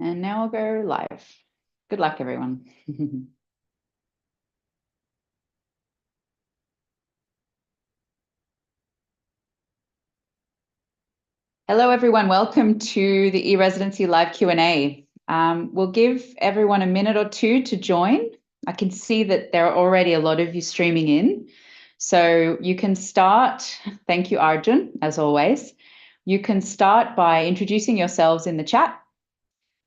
And now I'll go live. Good luck, everyone. Hello, everyone. Welcome to the e-Residency live Q&A. We'll give everyone a minute or two to join. I can see that there are already a lot of you streaming in. So you can start. Thank you, Arjun, as always. You can start by introducing yourselves in the chat.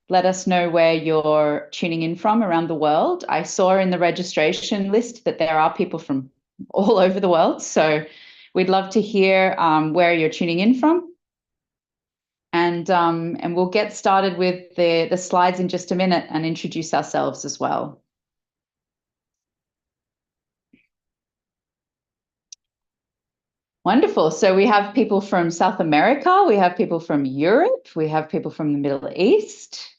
Let us know where you're tuning in from around the world. I saw in the registration list that there are people from all over the world. So we'd love to hear where you're tuning in from. And we'll get started with the slides in just a minute and introduce ourselves as well. Wonderful. So we have people from South America, we have people from Europe, we have people from the Middle East.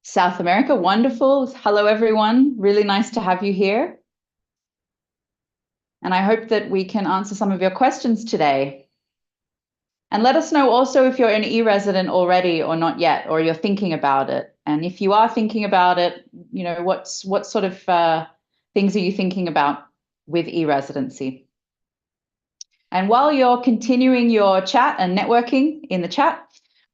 South America, wonderful. Hello, everyone. Really nice to have you here. And I hope that we can answer some of your questions today. And let us know also if you're an e-resident already or not yet, or you're thinking about it. And if you are thinking about it, you know, what sort of things are you thinking about with e-residency? And while you're continuing your chat and networking in the chat,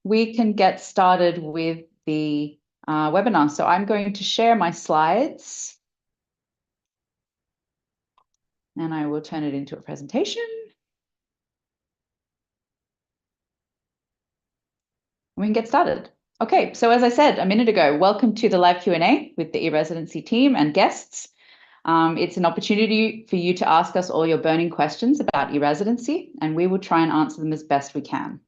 we can get started with the webinar. So I'm going to share my slides and I will turn it into a presentation. We can get started. Okay, so as I said a minute ago, welcome to the live Q&A with the e-Residency team and guests. It's an opportunity for you to ask us all your burning questions about e-Residency, and we will try and answer them as best we can.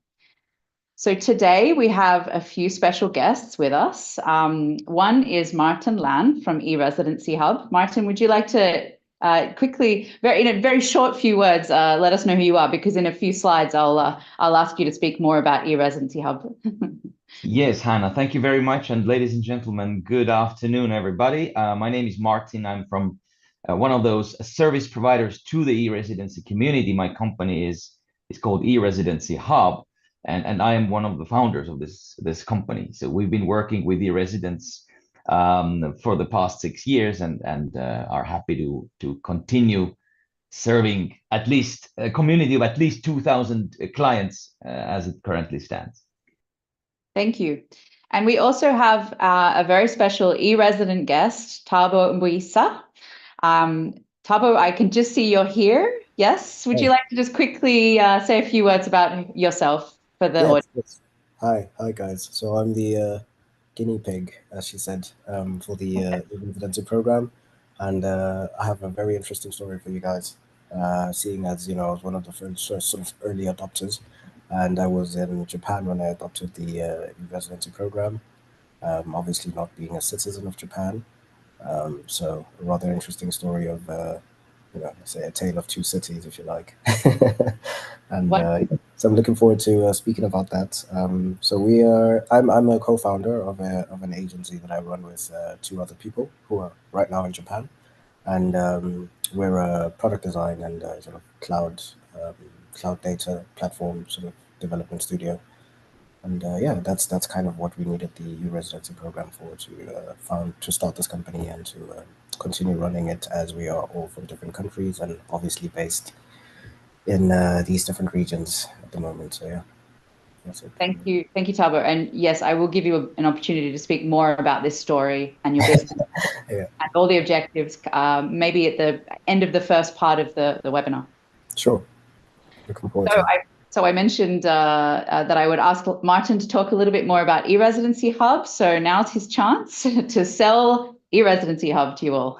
So today we have a few special guests with us. One is Martin Lan from e-Residency Hub. Martin, would you like to quickly, in a very short few words, let us know who you are, because in a few slides I'll ask you to speak more about e-Residency Hub. Yes, Hannah, thank you very much. And ladies and gentlemen, good afternoon, everybody. My name is Martin. I'm from one of those service providers to the e-Residency community. My company is called e-Residency Hub, and I am one of the founders of this company. So we've been working with e-residents for the past 6 years and are happy to continue serving at least a community of at least 2,000 clients as it currently stands. Thank you. And we also have a very special e-resident guest, Thabo Mbuyisa. Thabo, I can just see you're here. Yes. Would you like to just quickly say a few words about yourself for the audience? Yes. Hi guys. So I'm the guinea pig, as she said, for the residency program, and I have a very interesting story for you guys. Seeing as you know, I was one of the first sort of early adopters, and I was in Japan when I adopted the residency program. Obviously, not being a citizen of Japan, so a rather interesting story of say a tale of two cities, if you like. And so I'm looking forward to speaking about that. So I'm a co-founder of an agency that I run with two other people who are right now in Japan, and we're a product design and sort of cloud data platform sort of development studio. And yeah, that's kind of what we needed the e-Residency program for, to start this company and to continue running it, as we are all from different countries and obviously based in these different regions at the moment. So yeah, that's it. Thank you, Thabo. And yes, I will give you an opportunity to speak more about this story and your business Yeah. and all the objectives, maybe at the end of the first part of the webinar. Sure. Looking forward to it. So I mentioned that I would ask Martin to talk a little bit more about e-Residency Hub. So now's his chance to sell e-Residency Hub to you all.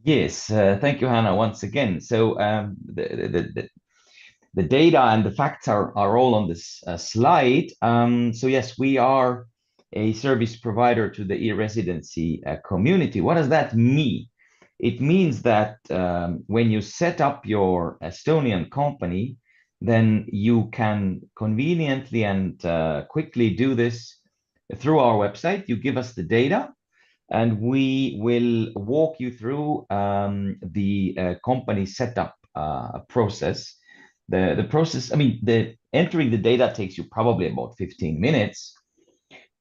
Yes, thank you, Hannah, once again. So the data and the facts are all on this slide. So yes, we are a service provider to the e-Residency community. What does that mean? It means that when you set up your Estonian company, then you can conveniently and quickly do this through our website. You give us the data, and we will walk you through the company setup process. the process, I mean, the entering the data takes you probably about 15 minutes.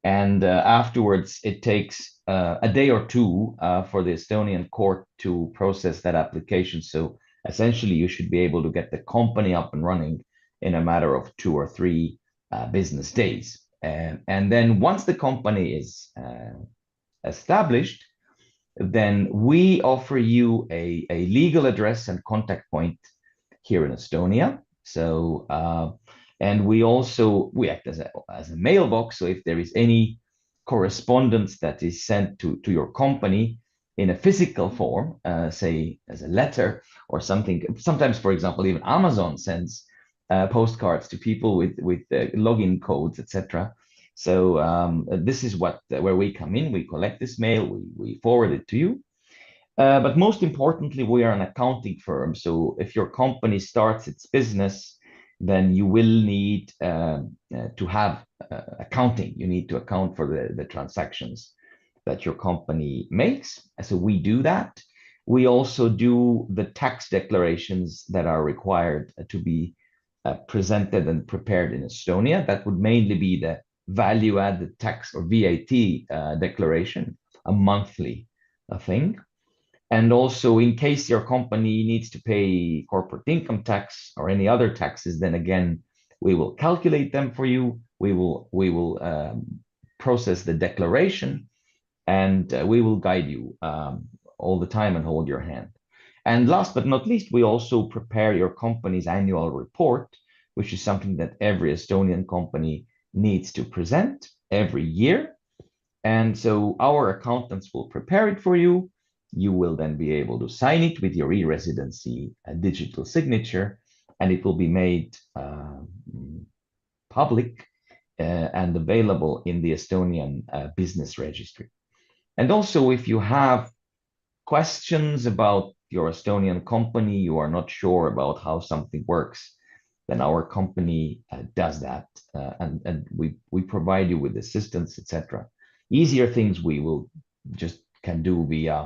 And afterwards, it takes a day or two for the Estonian court to process that application. So essentially, you should be able to get the company up and running in a matter of 2 or 3 business days. And then once the company is established, then we offer you a legal address and contact point here in Estonia. So, and we act as a mailbox. So if there is any correspondence that is sent to your company in a physical form, say as a letter or something, sometimes, for example, even Amazon sends postcards to people with login codes, etc. So this is where we come in. We collect this mail, we forward it to you. But most importantly, we are an accounting firm. So if your company starts its business, then you will need to have accounting. You need to account for the transactions that your company makes. So we do that. We also do the tax declarations that are required to be presented and prepared in Estonia. That would mainly be the value-added tax or VAT declaration, a monthly thing. And also, in case your company needs to pay corporate income tax or any other taxes, then again, we will calculate them for you. We will process the declaration, and we will guide you all the time and hold your hand. And last but not least, we also prepare your company's annual report, which is something that every Estonian company needs to present every year. And so our accountants will prepare it for you. You will then be able to sign it with your e-Residency digital signature, and it will be made public and available in the Estonian business registry. And also, if you have questions about your Estonian company, you are not sure about how something works, then our company does that, and we provide you with assistance, etc. Easier things we will just can do via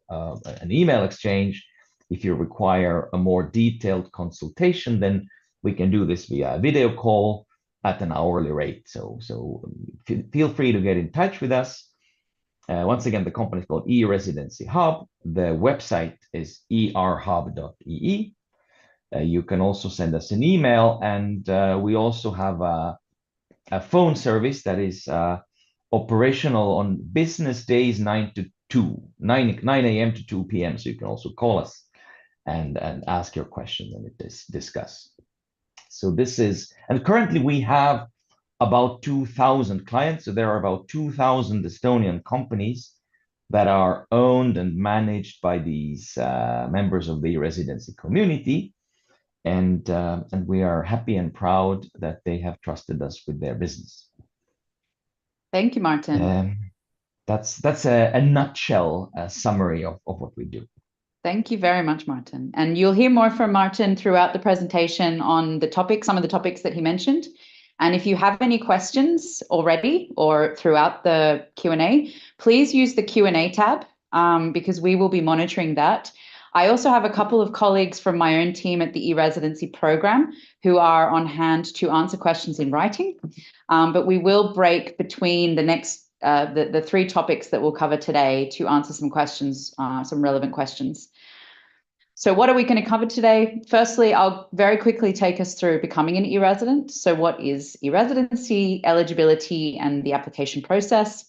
an email exchange. If you require a more detailed consultation, then we can do this via a video call at an hourly rate. So feel free to get in touch with us. Once again, the company is called e-Residency Hub. The website is erhub.ee. You can also send us an email, and we also have a phone service that is operational on business days 9 a.m. to 2 p.m. So you can also call us and ask your questions and discuss. So this is, and currently we have about 2,000 clients. So there are about 2,000 Estonian companies that are owned and managed by these members of the residency community. And we are happy and proud that they have trusted us with their business. Thank you, Martin. That's a nutshell summary of what we do. Thank you very much, Martin. And you'll hear more from Martin throughout the presentation on the topics, some of the topics that he mentioned. And if you have any questions already or throughout the Q&A, please use the Q&A tab because we will be monitoring that. I also have a couple of colleagues from my own team at the e-Residency program who are on hand to answer questions in writing. But we will break between the next the 3 topics that we'll cover today to answer some questions, some relevant questions. So what are we going to cover today? Firstly, I'll very quickly take us through becoming an e-resident. So what is e-residency, eligibility, and the application process?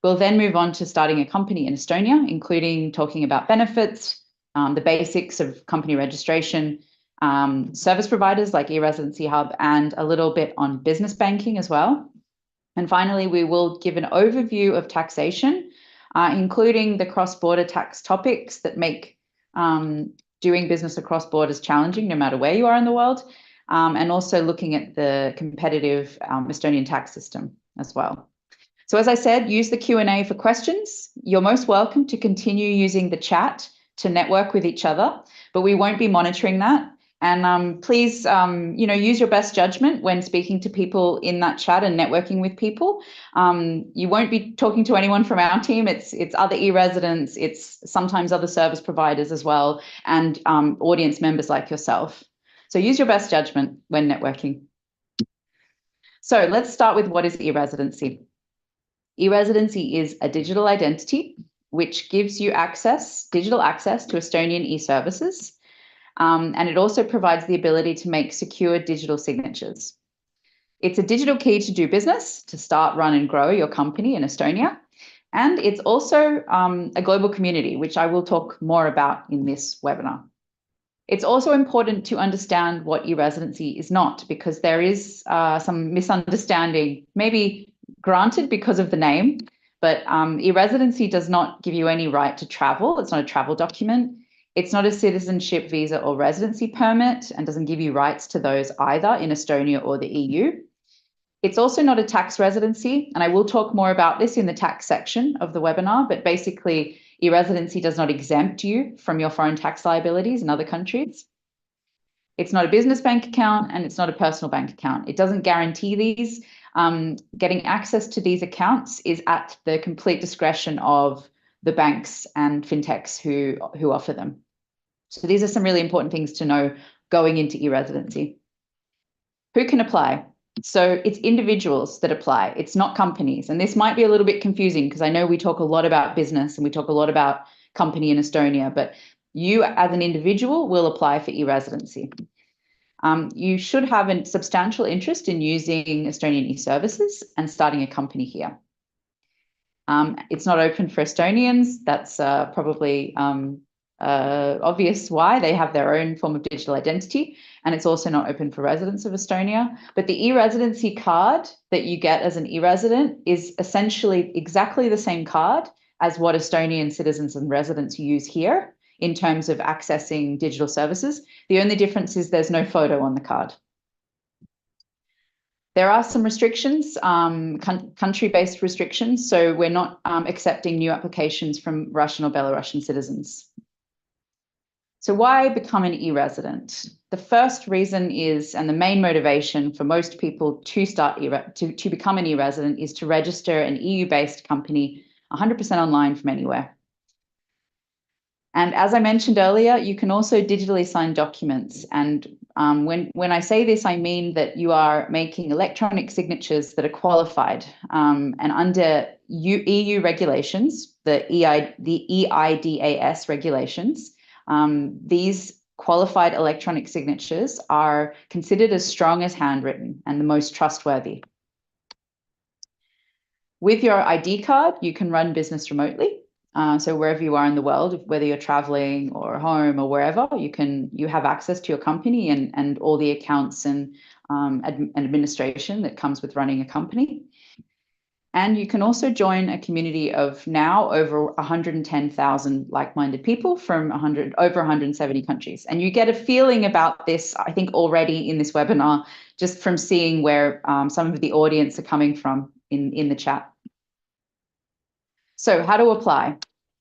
We'll then move on to starting a company in Estonia, including talking about benefits, the basics of company registration, service providers like e-Residency Hub, and a little bit on business banking as well. And finally, we will give an overview of taxation, including the cross-border tax topics that make doing business across borders challenging, no matter where you are in the world, and also looking at the competitive Estonian tax system as well. So as I said, use the Q&A for questions. You're most welcome to continue using the chat to network with each other, but we won't be monitoring that. And please, use your best judgment when speaking to people in that chat and networking with people. You won't be talking to anyone from our team. It's other e-residents. It's sometimes other service providers as well, and audience members like yourself. So use your best judgment when networking. So let's start with what is e-residency. E-residency is a digital identity which gives you digital access to Estonian e-services. And it also provides the ability to make secure digital signatures. It's a digital key to do business, to start, run, and grow your company in Estonia. And it's also a global community, which I will talk more about in this webinar. It's also important to understand what e-residency is not, because there is some misunderstanding, maybe granted because of the name, but e-residency does not give you any right to travel. It's not a travel document. It's not a citizenship visa or residency permit, and doesn't give you rights to those either in Estonia or the EU. It's also not a tax residency, and I will talk more about this in the tax section of the webinar, but basically e-residency does not exempt you from your foreign tax liabilities in other countries. It's not a business bank account, and it's not a personal bank account. It doesn't guarantee these. Getting access to these accounts is at the complete discretion of the banks and fintechs who offer them. So these are some really important things to know going into e-residency. Who can apply? So it's individuals that apply. It's not companies. And this might be a little bit confusing because I know we talk a lot about business and we talk a lot about company in Estonia, but you as an individual will apply for e-residency. You should have a substantial interest in using Estonian e-services and starting a company here. It's not open for Estonians. That's probably obvious why. They have their own form of digital identity, and it's also not open for residents of Estonia. But the e-residency card that you get as an e-resident is essentially exactly the same card as what Estonian citizens and residents use here in terms of accessing digital services. The only difference is there's no photo on the card. There are some restrictions, country-based restrictions, so we're not accepting new applications from Russian or Belarusian citizens. So why become an e-resident? The first reason is, and the main motivation for most people to become an e-resident is to register an EU-based company 100% online from anywhere. And as I mentioned earlier, you can also digitally sign documents. And when I say this, I mean that you are making electronic signatures that are qualified. And under EU regulations, the EIDAS regulations, these qualified electronic signatures are considered as strong as handwritten and the most trustworthy. With your ID card, you can run business remotely. So wherever you are in the world, whether you're traveling or home or wherever, you have access to your company and all the accounts and administration that comes with running a company. And you can also join a community of now over 110,000 like-minded people from over 170 countries. And you get a feeling about this, I think, already in this webinar, just from seeing where some of the audience are coming from in the chat. So how to apply?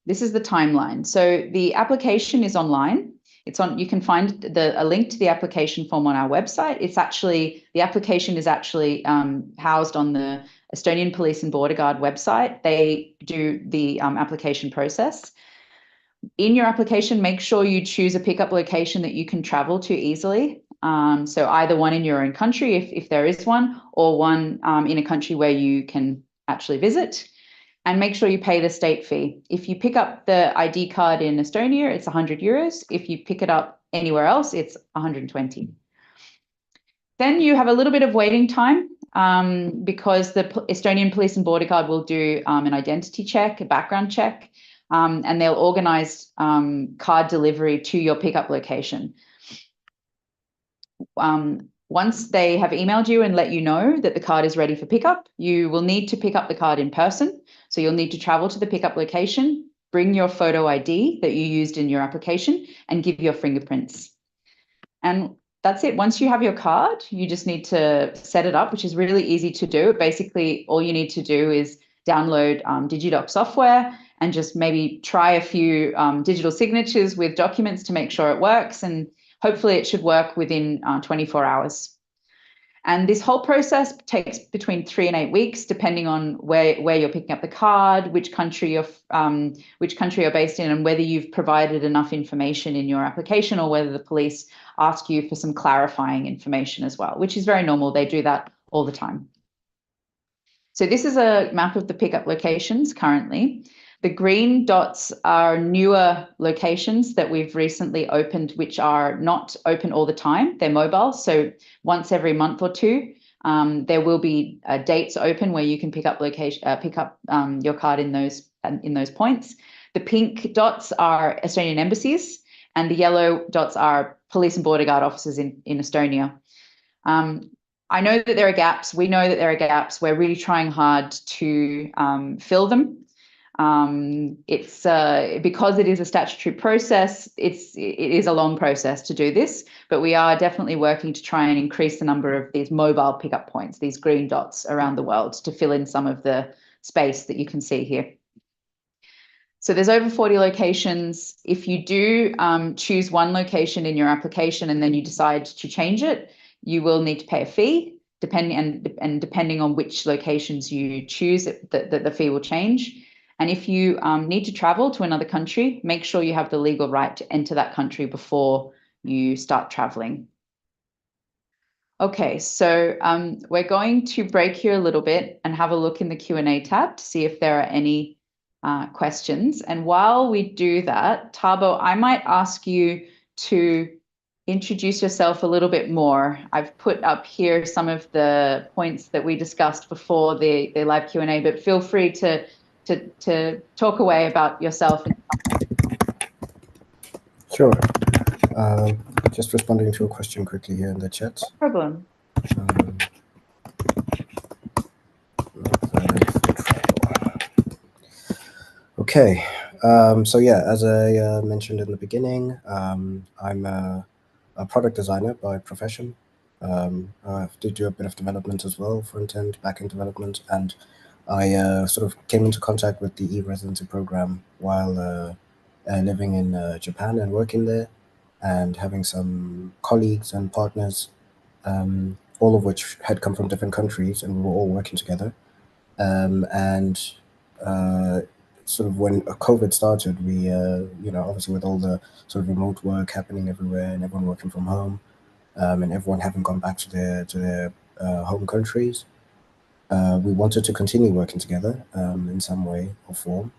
This is the timeline. So the application is online. You can find a link to the application form on our website. The application is actually housed on the Estonian Police and Border Guard website. They do the application process. In your application, make sure you choose a pickup location that you can travel to easily. So either one in your own country, if there is one, or one in a country where you can actually visit. And make sure you pay the state fee. If you pick up the ID card in Estonia, it's 100 euros. If you pick it up anywhere else, it's 120. Then you have a little bit of waiting time because the Estonian Police and Border Guard will do an identity check, a background check, and they'll organize card delivery to your pickup location. Once they have emailed you and let you know that the card is ready for pickup, you will need to pick up the card in person. So you'll need to travel to the pickup location, bring your photo ID that you used in your application, and give your fingerprints. And that's it. Once you have your card, you just need to set it up, which is really easy to do. Basically, all you need to do is download DigiDoc software and just maybe try a few digital signatures with documents to make sure it works. And hopefully it should work within 24 hours. And this whole process takes between 3 and 8 weeks, depending on where you're picking up the card, which country you're based in, and whether you've provided enough information in your application, or whether the police ask you for some clarifying information as well, which is very normal. They do that all the time. So this is a map of the pickup locations currently. The green dots are newer locations that we've recently opened, which are not open all the time. They're mobile, so once every month or two, there will be dates open where you can pick up your card in those points. The pink dots are Estonian embassies, and the yellow dots are police and border guard officers in Estonia. I know that there are gaps. We know that there are gaps. We're really trying hard to fill them. It's because it is a statutory process, it is a long process to do this, but we are definitely working to try and increase the number of these mobile pickup points, these green dots around the world, to fill in some of the space that you can see here. So there's over 40 locations. If you do choose one location in your application and then you decide to change it, you will need to pay a fee, depending on which locations you choose, the fee will change. And if you need to travel to another country, make sure you have the legal right to enter that country before you start traveling. Okay, so we're going to break here a little bit and have a look in the Q&A tab to see if there are any questions. And while we do that, Thabo, I might ask you to introduce yourself a little bit more. I've put up here some of the points that we discussed before the live Q&A, but feel free to talk away about yourself. Sure. Just responding to a question quickly here in the chat. No problem. Okay. So yeah, as I mentioned in the beginning, I'm a product designer by profession. I do a bit of development as well, front-end, back-end development, and I sort of came into contact with the e-Residency program while living in Japan and working there, and having some colleagues and partners, all of which had come from different countries, and we were all working together. Sort of when COVID started, we, obviously with all the sort of remote work happening everywhere and everyone working from home, and everyone having gone back to their home countries, we wanted to continue working together in some way or form.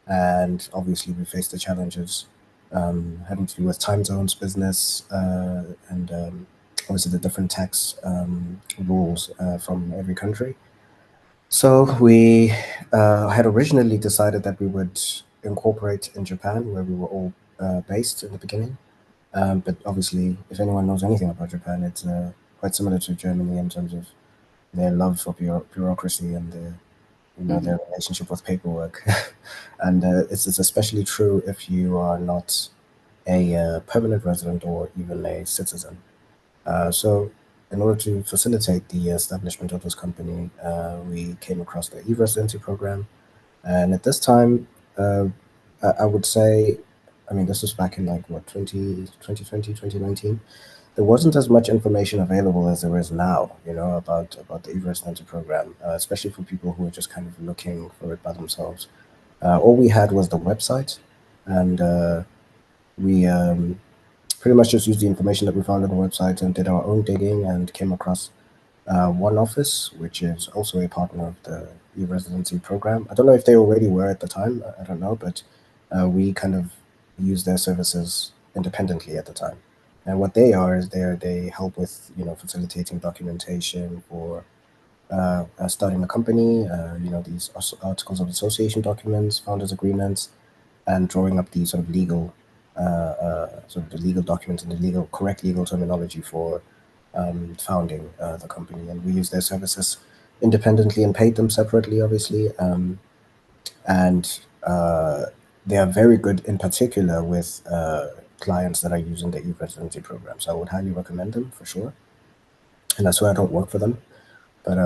And obviously we faced the challenges having to do with time zones, business, and obviously the different tax rules from every country. So we had originally decided that we would incorporate in Japan, where we were all based in the beginning. But obviously, if anyone knows anything about Japan, it's quite similar to Germany in terms of their love for bureaucracy and their relationship with paperwork. And it's especially true if you are not a permanent resident or even a citizen. So in order to facilitate the establishment of this company, we came across the e-Residency program. And at this time, I would say, I mean, this was back in like, what, 2020, 2019? There wasn't as much information available as there is now, about the e-Residency program, especially for people who are just kind of looking for it by themselves. All we had was the website, and we pretty much just used the information that we found on the website and did our own digging, and came across one office, which is also a partner of the e-Residency program. I don't know if they already were at the time, I don't know, but we kind of used their services independently at the time. And what they are is they help with facilitating documentation for starting a company, these articles of association documents, founders agreements, and drawing up the sort of legal the legal documents and the correct legal terminology for founding the company. And we use their services independently and paid them separately, obviously. And they are very good, in particular with clients that are using the e-Residency program. So I would highly recommend them for sure. And I swear I don't work for them, but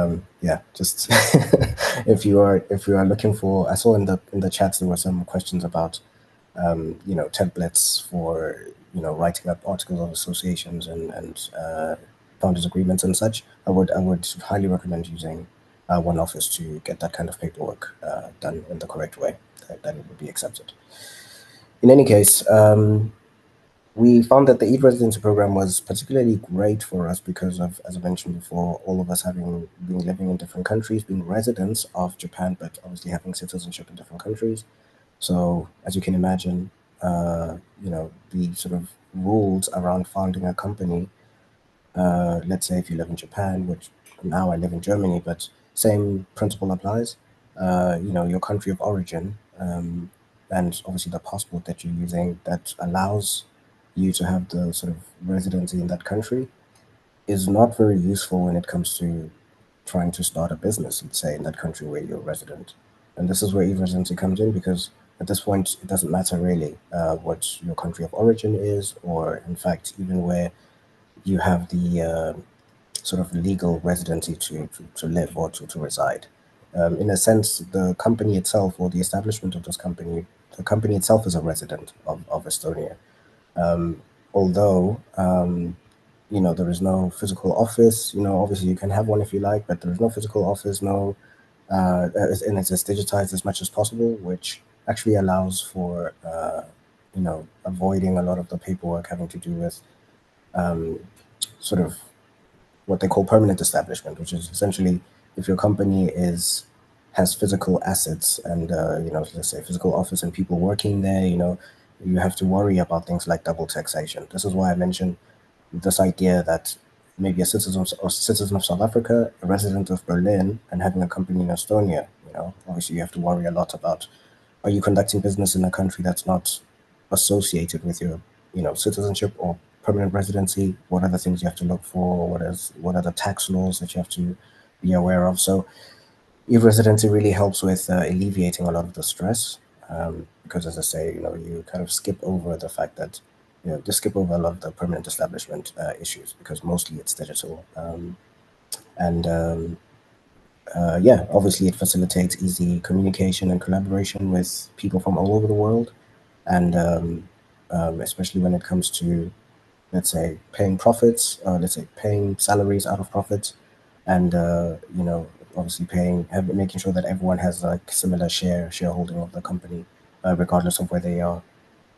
yeah, just if you are looking for, I saw in the chats there were some questions about templates for writing up articles of associations and founders agreements and such, I would highly recommend using one office to get that kind of paperwork done in the correct way, that it would be accepted. In any case, we found that the e-Residency program was particularly great for us because of, as I mentioned before, all of us having been living in different countries, being residents of Japan, but obviously having citizenship in different countries. So as you can imagine, the sort of rules around founding a company, let's say if you live in Japan, which now I live in Germany, but same principle applies. Your country of origin, and obviously the passport that you're using that allows you to have the sort of residency in that country is not very useful when it comes to trying to start a business, let's say, in that country where you're resident. And this is where e-residency comes in, because at this point, it doesn't matter really what your country of origin is, or in fact, even where you have the sort of legal residency to live or to reside. In a sense, the company itself, or the establishment of this company, the company itself is a resident of Estonia. Although there is no physical office. Obviously you can have one if you like, but there is no physical office, and it's just digitized as much as possible, which actually allows for avoiding a lot of the paperwork having to do with sort of what they call permanent establishment, which is essentially if your company has physical assets and let's say physical office and people working there, you have to worry about things like double taxation. This is why I mentioned this idea that maybe a citizen of South Africa, a resident of Berlin, and having a company in Estonia, obviously you have to worry a lot about, are you conducting business in a country that's not associated with your, citizenship or permanent residency? What are the things you have to look for? What are the tax laws that you have to be aware of? So e-residency really helps with alleviating a lot of the stress, because as I say, you kind of skip over the fact that, just skip over a lot of the permanent establishment issues, because mostly it's digital. Yeah, obviously it facilitates easy communication and collaboration with people from all over the world. And especially when it comes to, let's say, paying profits, let's say paying salaries out of profits, and obviously making sure that everyone has like similar shareholding of the company, regardless of where they are.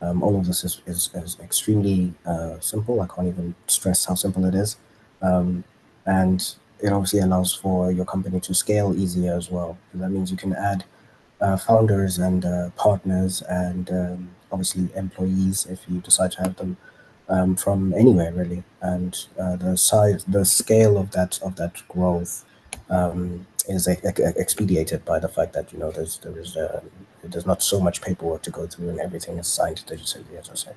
All of this is extremely simple. I can't even stress how simple it is. And it obviously allows for your company to scale easier as well. That means you can add founders and partners and obviously employees if you decide to have them from anywhere really. And the scale of that growth is expedited by the fact that there's not so much paperwork to go through and everything is signed digitally, as I said.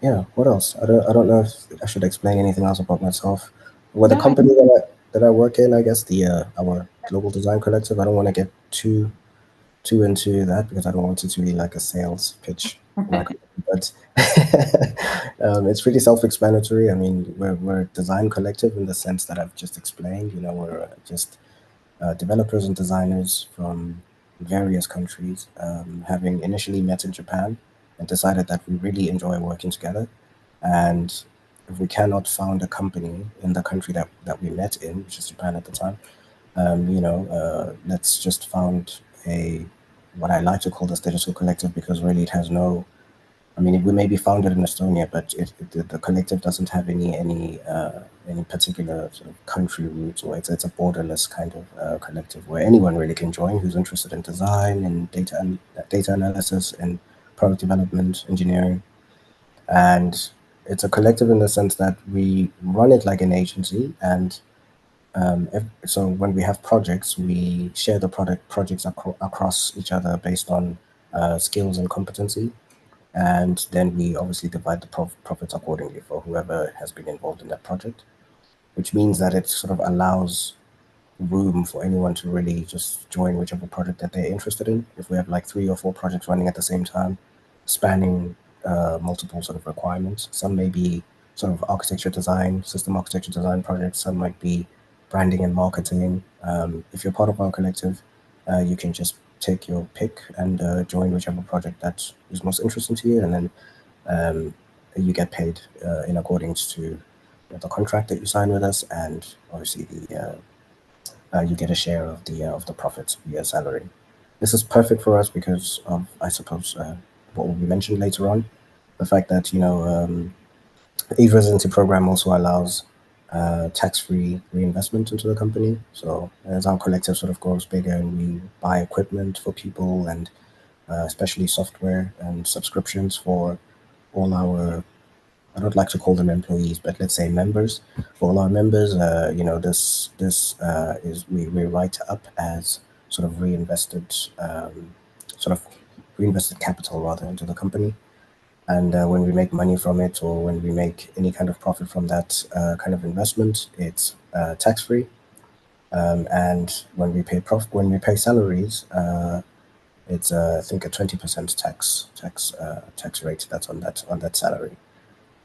Yeah. What else? I don't know if I should explain anything else about myself. Well, the company that I work in, I guess our global design collective. I don't want to get too into that because I don't want it to be like a sales pitch. But it's pretty self-explanatory. I mean, we're a design collective in the sense that I've just explained. We're just developers and designers from various countries, having initially met in Japan and decided that we really enjoy working together. And if we cannot found a company in the country that we met in, which is Japan at the time, let's just found what I like to call this digital collective, because really it has no, I mean, we may be founded in Estonia, but the collective doesn't have any particular sort of country roots, or it's a borderless kind of collective where anyone really can join who's interested in design and data analysis and product development, engineering. And it's a collective in the sense that we run it like an agency, and so when we have projects, we share the projects across each other based on skills and competency. And then we obviously divide the profits accordingly for whoever has been involved in that project, which means that it sort of allows room for anyone to really just join whichever project that they're interested in. If we have like 3 or 4 projects running at the same time, spanning multiple sort of requirements, some may be sort of architecture design, system architecture design projects, some might be branding and marketing. If you're part of our collective, you can just take your pick and join whichever project that is most interesting to you, and then you get paid in accordance to the contract that you sign with us, and obviously you get a share of the profits via salary. This is perfect for us because of, I suppose, what will be mentioned later on, the fact that e-residency program also allows tax-free reinvestment into the company. So as our collective sort of grows bigger and we buy equipment for people and especially software and subscriptions for all our, I don't like to call them employees, but let's say members. For all our members, this is we write up as sort of sort of reinvested capital rather into the company. And when we make money from it, or when we make any kind of profit from that kind of investment, it's tax free. And when we pay salaries, it's I think a 20% tax rate that's on that salary.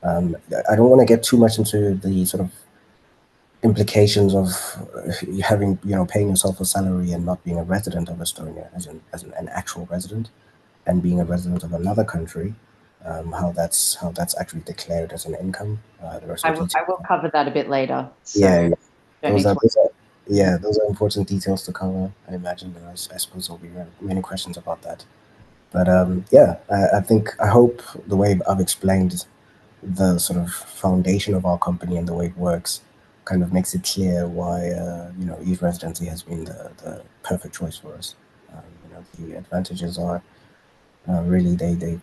I don't want to get too much into the sort of implications of having paying yourself a salary and not being a resident of Estonia as an actual resident, and being a resident of another country, how that's actually declared as an income. There are some details. I will cover that a bit later. So Yeah, don't need to those are important details to cover. I imagine I suppose there'll be many questions about that. But yeah, I hope the way I've explained the sort of foundation of our company and the way it works kind of makes it clear why e-residency has been the perfect choice for us. The advantages are really they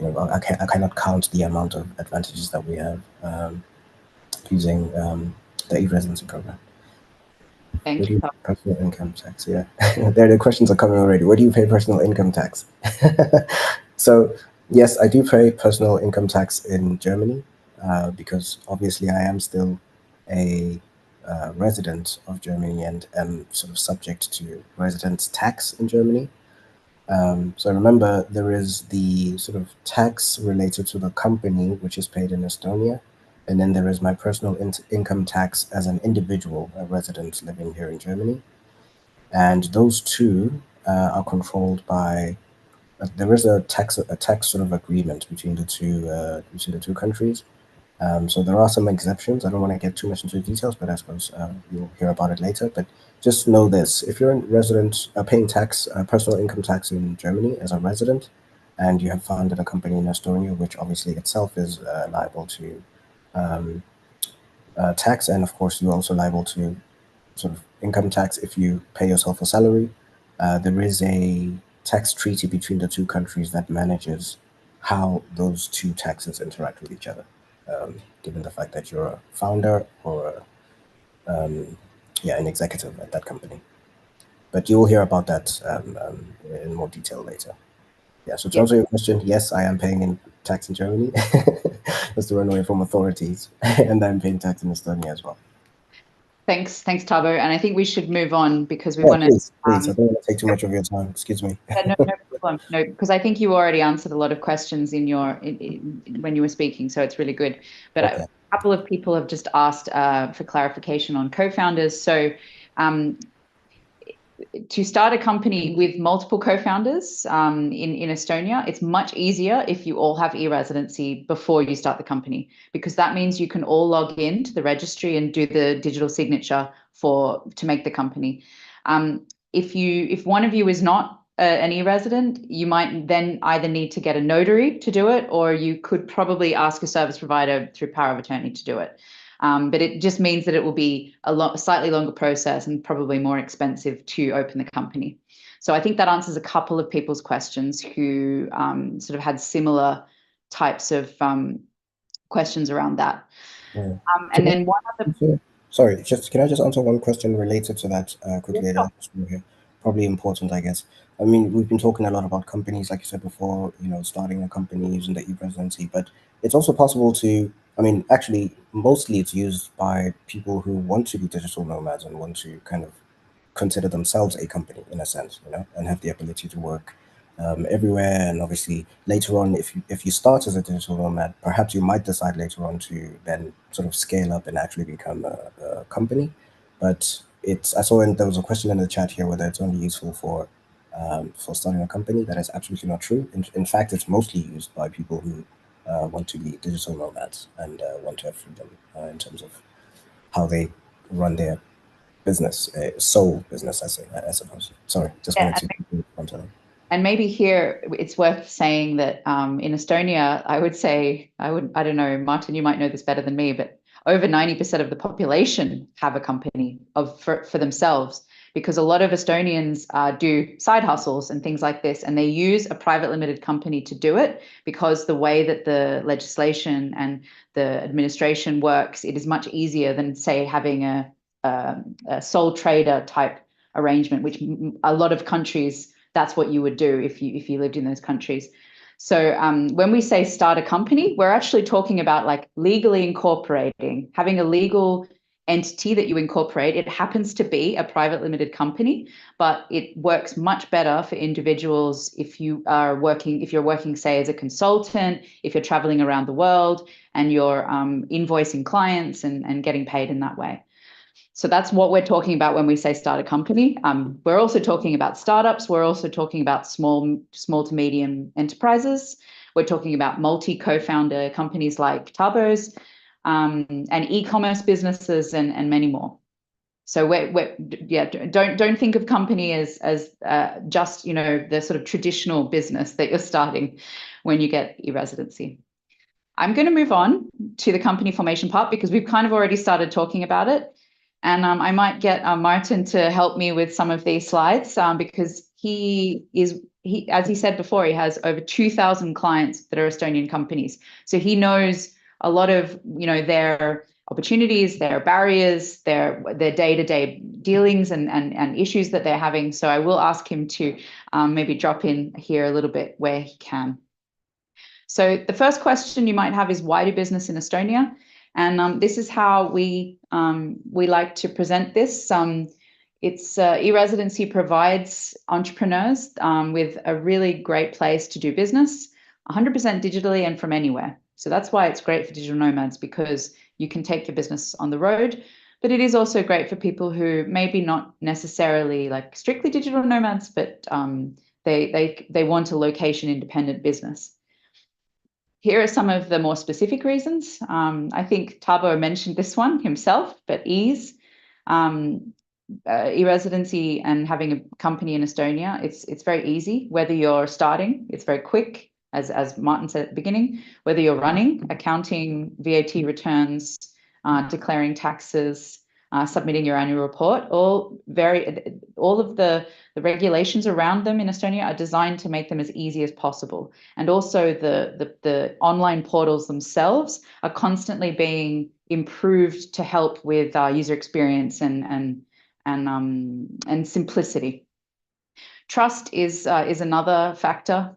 I cannot count the amount of advantages that we have using the e-residency program. Thank What do you. you pay personal income tax? Yeah, there the questions are coming already. What do you pay personal income tax? So yes, I do pay personal income tax in Germany because obviously I am still a resident of Germany and am sort of subject to residence tax in Germany. So remember, there is the sort of tax related to the company, which is paid in Estonia. And then there is my personal income tax as an individual, a resident living here in Germany. And those two are controlled by, there is a tax sort of agreement between the two countries. So there are some exceptions. I don't want to get too much into the details, but I suppose you'll hear about it later. But just know this: if you're a resident paying tax, personal income tax in Germany as a resident, and you have founded a company in Estonia, which obviously itself is liable to um, tax, and of course you're also liable to sort of income tax if you pay yourself a salary. There is a tax treaty between the two countries that manages how those two taxes interact with each other, given the fact that you're a founder or an executive at that company. But you will hear about that in more detail later. Yeah, so to answer your question, yes, I am paying in tax in Germany. That's to run away from authorities. And I'm paying tax in Estonia as well. Thanks, Thabo. And I think we should move on because we Yeah, want to. please. I don't want to take too much of your time. Excuse me. No problem. No, because I think you already answered a lot of questions in your when you were speaking, so it's really good. But Okay. a couple of people have just asked for clarification on co-founders. So to start a company with multiple co-founders in Estonia, it's much easier if you all have e-residency before you start the company, because that means you can all log in to the registry and do the digital signature to make the company. If one of you is not an e-resident, you might then either need to get a notary to do it, or you could probably ask a service provider through power of attorney to do it. But it just means that it will be a slightly longer process and probably more expensive to open the company. So I think that answers a couple of people's questions who sort of had similar types of questions around that. Yeah. And then one other. Sorry, can I just answer one question related to that quickly? Yeah. That's here. Probably important, I guess. I mean, we've been talking a lot about companies, like you said before, starting a company using the e-residency, but it's also possible to, I mean, actually, mostly it's used by people who want to be digital nomads and want to kind of consider themselves a company in a sense, and have the ability to work everywhere. And obviously, later on, if you start as a digital nomad, perhaps you might decide later on to then sort of scale up and actually become a company. But I saw there was a question in the chat here whether it's only useful for starting a company. That is absolutely not true. In fact, it's mostly used by people who want to be digital nomads and want to have freedom in terms of how they run their business, sole business, I suppose. Sorry, just wanted to comment on it. And maybe here it's worth saying that in Estonia, I don't know, Martin, you might know this better than me, but over 90% of the population have a company for themselves, because a lot of Estonians do side hustles and things like this, and they use a private limited company to do it, because the way that the legislation and the administration works, it is much easier than, say, having a sole trader type arrangement, which a lot of countries, that's what you would do if you lived in those countries. So when we say start a company, we're actually talking about like legally incorporating, having a legal entity that you incorporate. It happens to be a private limited company, but it works much better for individuals if you're working, say, as a consultant, if you're traveling around the world and you're invoicing clients and getting paid in that way. So that's what we're talking about when we say start a company. We're also talking about startups. We're also talking about small to medium enterprises. We're talking about multi-co-founder companies like Thabo's, and e-commerce businesses and many more. So don't think of company as just, you know, the sort of traditional business that you're starting when you get e-residency. I'm going to move on to the company formation part because we've kind of already started talking about it. And I might get Martin to help me with some of these slides because he, as he said before, he has over 2,000 clients that are Estonian companies. So he knows a lot of, you know, their opportunities, their barriers, their day-to-day dealings and issues that they're having. So I will ask him to maybe drop in here a little bit where he can. So the first question you might have is, why do business in Estonia? And this is how we like to present this. It's e-Residency provides entrepreneurs with a really great place to do business, 100% digitally and from anywhere. So that's why it's great for digital nomads, because you can take your business on the road, but it is also great for people who maybe not necessarily like strictly digital nomads, but they want a location independent business. Here are some of the more specific reasons. I think Thabo mentioned this one himself, but ease. E-Residency and having a company in Estonia, it's very easy. Whether you're starting, it's very quick, as Martin said at the beginning. Whether you're running, accounting, VAT returns, declaring taxes, submitting your annual report, all of the regulations around them in Estonia are designed to make them as easy as possible. And also the online portals themselves are constantly being improved to help with user experience and simplicity. Trust is another factor.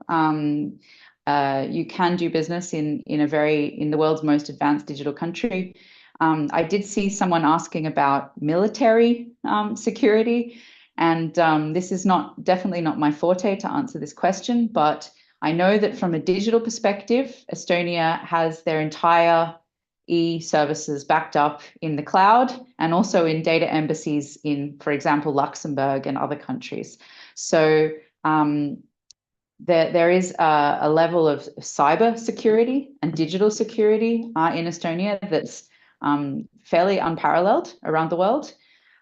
You can do business in the world's most advanced digital country. I did see someone asking about military security, and this is definitely not my forte to answer this question, but I know that from a digital perspective, Estonia has their entire e-services backed up in the cloud and also in data embassies in, for example, Luxembourg and other countries. So there is a level of cyber security and digital security in Estonia that's fairly unparalleled around the world.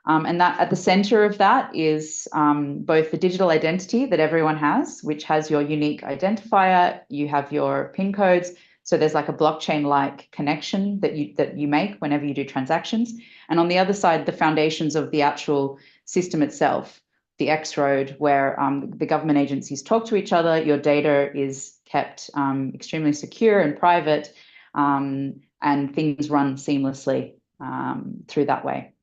And that at the center of that is both the digital identity that everyone has, which has your unique identifier, you have your PIN codes. So there's like a blockchain-like connection that you make whenever you do transactions. And on the other side, the foundations of the actual system itself, the X-Road, where the government agencies talk to each other, your data is kept extremely secure and private, and things run seamlessly through that way.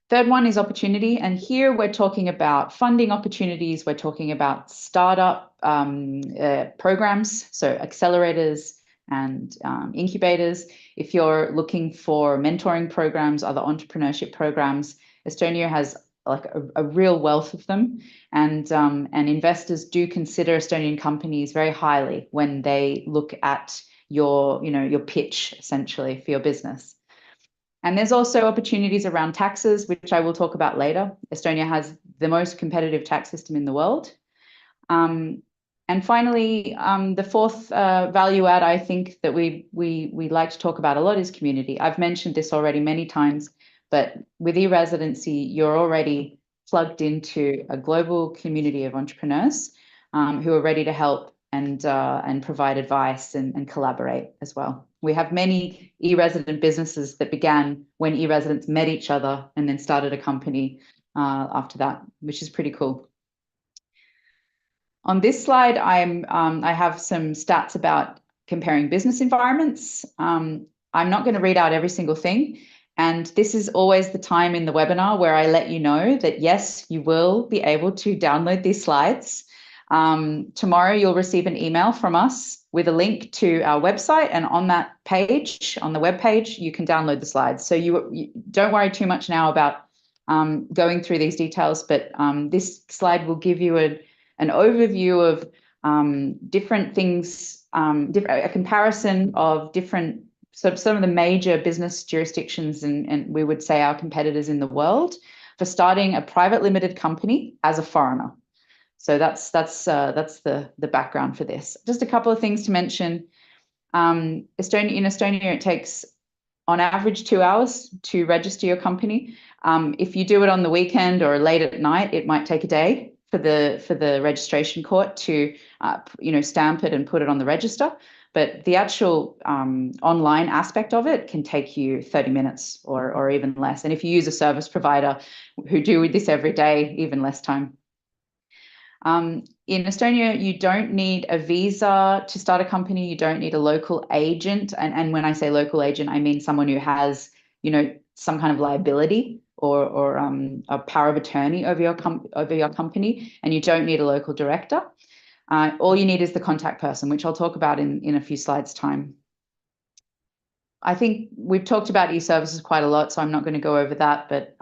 Third one is opportunity. And here we're talking about funding opportunities. We're talking about startup programs, so accelerators and incubators. If you're looking for mentoring programs, other entrepreneurship programs, Estonia has like a real wealth of them. And investors do consider Estonian companies very highly when they look at your pitch, essentially, for your business. And there's also opportunities around taxes, which I will talk about later. Estonia has the most competitive tax system in the world. And And finally, the fourth value add I think that we like to talk about a lot is community. I've mentioned this already many times, but with e-residency, you're already plugged into a global community of entrepreneurs who are ready to help and provide advice and collaborate as well. We have many e-resident businesses that began when e-residents met each other and then started a company after that, which is pretty cool. On this slide, I have some stats about comparing business environments. I'm not going to read out every single thing. And this is always the time in the webinar where I let you know that, yes, you will be able to download these slides. Tomorrow, you'll receive an email from us with a link to our website. And on that page, on the web page, you can download the slides. So you don't worry too much now about going through these details, but this slide will give you an overview of different things, a comparison of different, some of the major business jurisdictions and we would say our competitors in the world for starting a private limited company as a foreigner. So that's the background for this. Just a couple of things to mention. In Estonia, it takes on average 2 hours to register your company. If you do it on the weekend or late at night, it might take a day for the registration court to stamp it and put it on the register. But the actual online aspect of it can take you 30 minutes or even less. And if you use a service provider who do this every day, even less time. In Estonia, you don't need a visa to start a company. You don't need a local agent. And when I say local agent, I mean someone who has, some kind of liability or a power of attorney over your company. And you don't need a local director. All you need is the contact person, which I'll talk about in a few slides' time. I think we've talked about e-services quite a lot, so I'm not going to go over that. But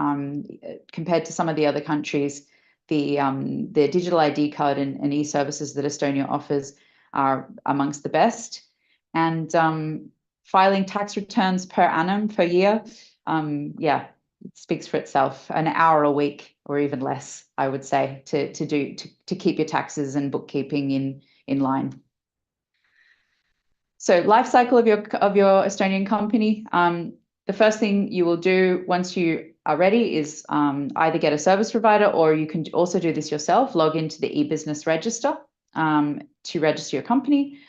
compared to some of the other countries, the digital ID card and e-services that Estonia offers are amongst the best. And filing tax returns per annum, per year, it speaks for itself. An hour a week or even less, I would say, to keep your taxes and bookkeeping in line. So life cycle of your Estonian company. The first thing you will do once you are ready is either get a service provider, or you can also do this yourself. Log into the e-business register to register your company,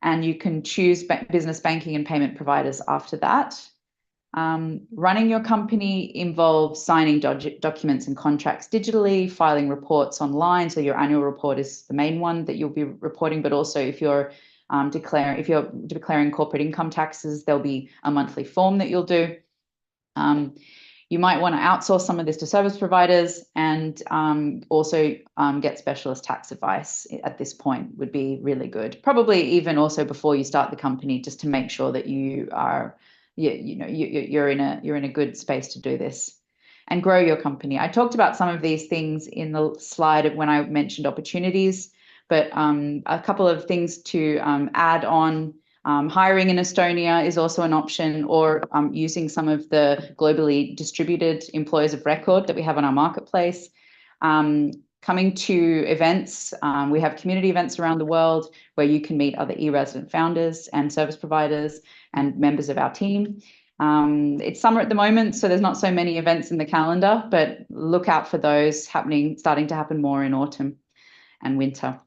and you can choose business banking and payment providers after that. Running your company involves signing documents and contracts digitally, filing reports online. So your annual report is the main one that you'll be reporting, but also if you're declaring corporate income taxes, there'll be a monthly form that you'll do. You might want to outsource some of this to service providers, and also get specialist tax advice at this point would be really good. Probably even also before you start the company, just to make sure that you are, you're in a good space to do this and grow your company. I talked about some of these things in the slide when I mentioned opportunities. But a couple of things to add on. Hiring in Estonia is also an option, or using some of the globally distributed employers of record that we have on our marketplace. Coming to events, we have community events around the world where you can meet other e-resident founders and service providers and members of our team. It's summer at the moment, so there's not so many events in the calendar, but look out for those starting to happen more in autumn and winter.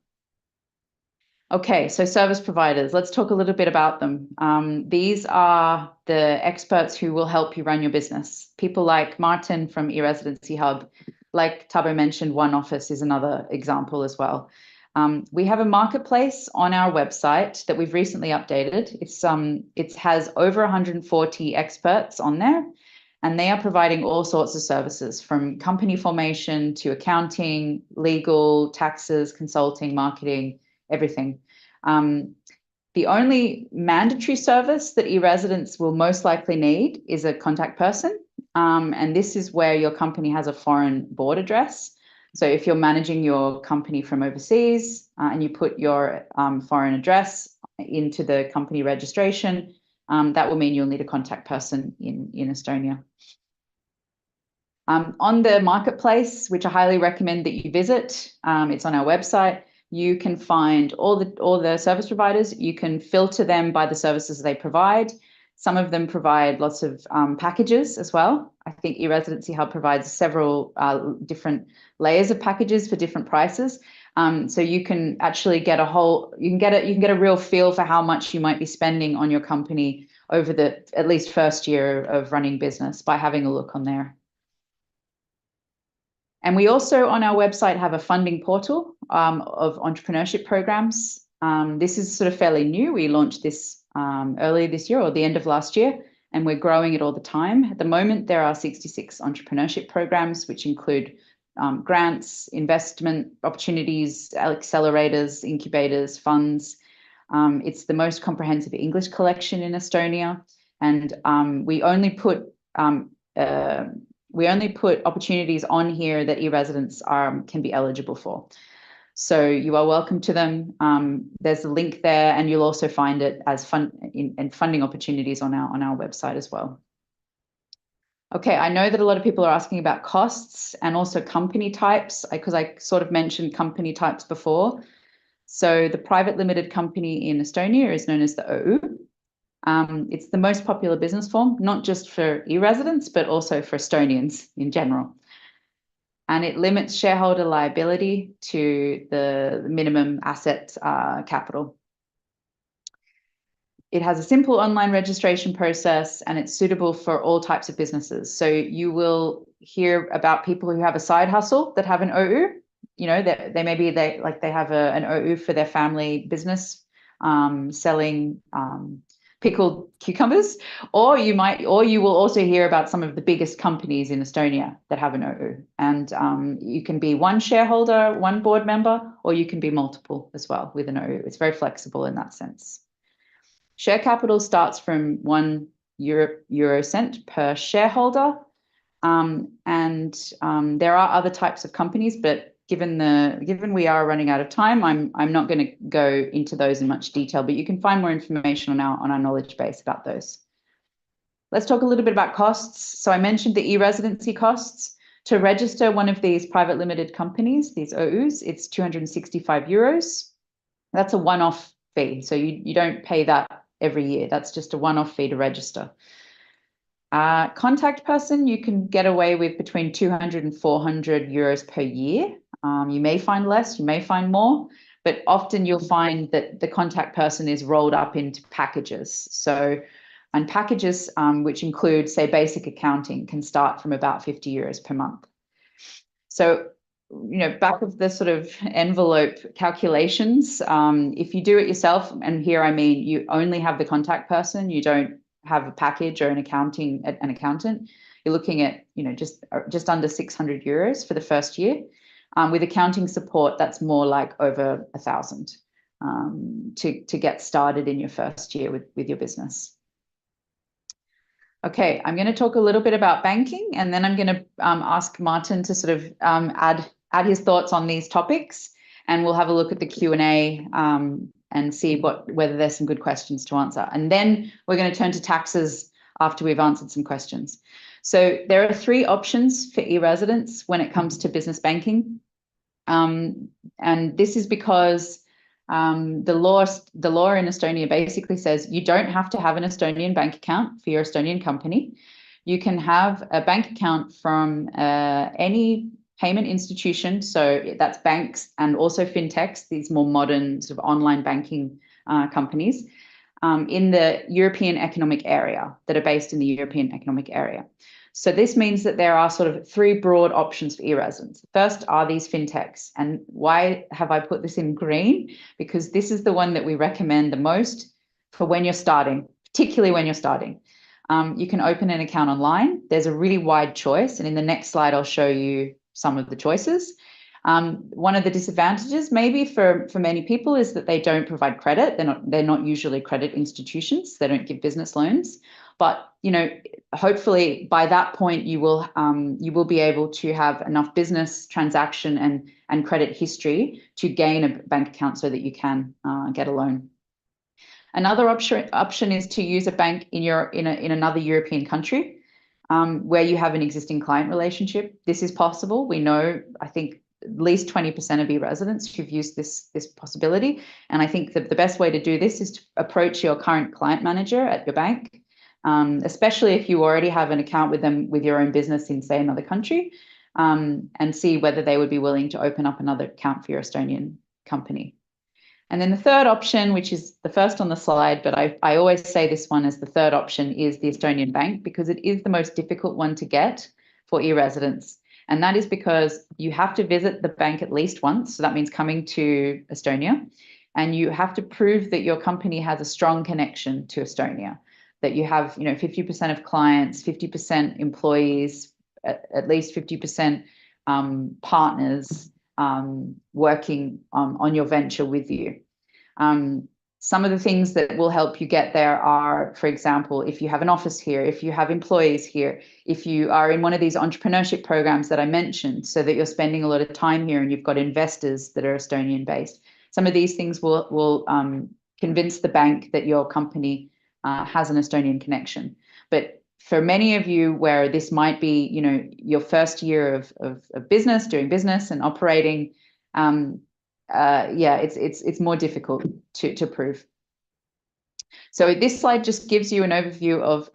Okay, so service providers, let's talk a little bit about them. These are the experts who will help you run your business. People like Martin from e-Residency Hub, like Thabo mentioned, One Office is another example as well. We have a marketplace on our website that we've recently updated. It has over 140 experts on there, and they are providing all sorts of services from company formation to accounting, legal, taxes, consulting, marketing, everything. The only mandatory service that e-residents will most likely need is a contact person. And this is where your company has a foreign board address. So if you're managing your company from overseas and you put your foreign address into the company registration, that will mean you'll need a contact person in Estonia. On the marketplace, which I highly recommend that you visit, it's on our website. you can find all the service providers. You can filter them by the services they provide. Some of them provide lots of packages as well. I think e-Residency Hub provides several different layers of packages for different prices. So you can actually get you can get a real feel for how much you might be spending on your company over the at least first year of running business by having a look on there. And we also on our website have a funding portal of entrepreneurship programs. This is sort of fairly new. We launched this earlier this year or the end of last year, and we're growing it all the time. At the moment, there are 66 entrepreneurship programs, which include grants, investment opportunities, accelerators, incubators, funds. It's the most comprehensive English collection in Estonia, and we only put opportunities on here that e-residents can be eligible for. So you are welcome to them. There's a link there, and you'll also find it as funding opportunities on our website as well. Okay, I know that a lot of people are asking about costs and also company types, because I sort of mentioned company types before. So the private limited company in Estonia is known as the OÜ. It's the most popular business form, not just for e-residents, but also for Estonians in general. And it limits shareholder liability to the minimum asset capital. It has a simple online registration process, and it's suitable for all types of businesses. So you will hear about people who have a side hustle that have an OÜ. You know, they have an OÜ for their family business, selling pickled cucumbers, or you will also hear about some of the biggest companies in Estonia that have an OÜ. And you can be one shareholder, one board member, or you can be multiple as well with an OÜ. It's very flexible in that sense. Share capital starts from €1 cent per shareholder. There are other types of companies, but given we are running out of time, I'm not going to go into those in much detail, but you can find more information on our knowledge base about those. Let's talk a little bit about costs. So I mentioned the e-residency costs. To register one of these private limited companies, these OÜs, it's €265. That's a one-off fee. So you don't pay that every year. That's just a one-off fee to register. Contact person, you can get away with between €200 and €400 per year. You may find less, you may find more, but often you'll find that the contact person is rolled up into packages. And packages which include, say, basic accounting, can start from about €50 per month. So, you know, back of the sort of envelope calculations, if you do it yourself, and here I mean you only have the contact person, you don't have a package or an accountant, you're looking at, you know, just under €600 for the first year. With accounting support, that's more like over 1,000 to get started in your first year with your business. Okay, I'm going to talk a little bit about banking, and then I'm going to ask Martin to sort of add his thoughts on these topics, and we'll have a look at the Q&A and see whether there's some good questions to answer. And then we're going to turn to taxes after we've answered some questions. So there are 3 options for e-residents when it comes to business banking. And this is because the law in Estonia basically says you don't have to have an Estonian bank account for your Estonian company. You can have a bank account from any payment institution. So that's banks and also fintechs, these more modern sort of online banking companies in the European Economic Area that are based in the European Economic Area. So this means that there are sort of 3 broad options for e-residents. First are these fintechs. And why have I put this in green? Because this is the one that we recommend the most for when you're starting, particularly when you're starting. You can open an account online. There's a really wide choice. And in the next slide, I'll show you some of the choices. One of the disadvantages maybe for many people is that they don't provide credit. They're not usually credit institutions. They don't give business loans. But, you know, hopefully by that point you will be able to have enough business transaction and credit history to gain a bank account so that you can get a loan. Another option is to use a bank in another European country where you have an existing client relationship. This is possible. We know, I think at least 20% of e-residents who've used this possibility. And I think that the best way to do this is to approach your current client manager at your bank, especially if you already have an account with them with your own business in, say, another country, and see whether they would be willing to open up another account for your Estonian company. And then the third option, which is the first on the slide, but I always say this one as the third option, is the Estonian bank, because it is the most difficult one to get for e-residents. And that is because you have to visit the bank at least once. So that means coming to Estonia. And you have to prove that your company has a strong connection to Estonia, that you have 50% of clients, 50% employees, at least 50% partners working on your venture with you. Some of the things that will help you get there are, for example, if you have an office here, if you have employees here, if you are in one of these entrepreneurship programs that I mentioned, so that you're spending a lot of time here and you've got investors that are Estonian based. Some of these things will convince the bank that your company has an Estonian connection. But for many of you where this might be, your first year of business, doing business and operating, it's more difficult to prove. So this slide just gives you an overview of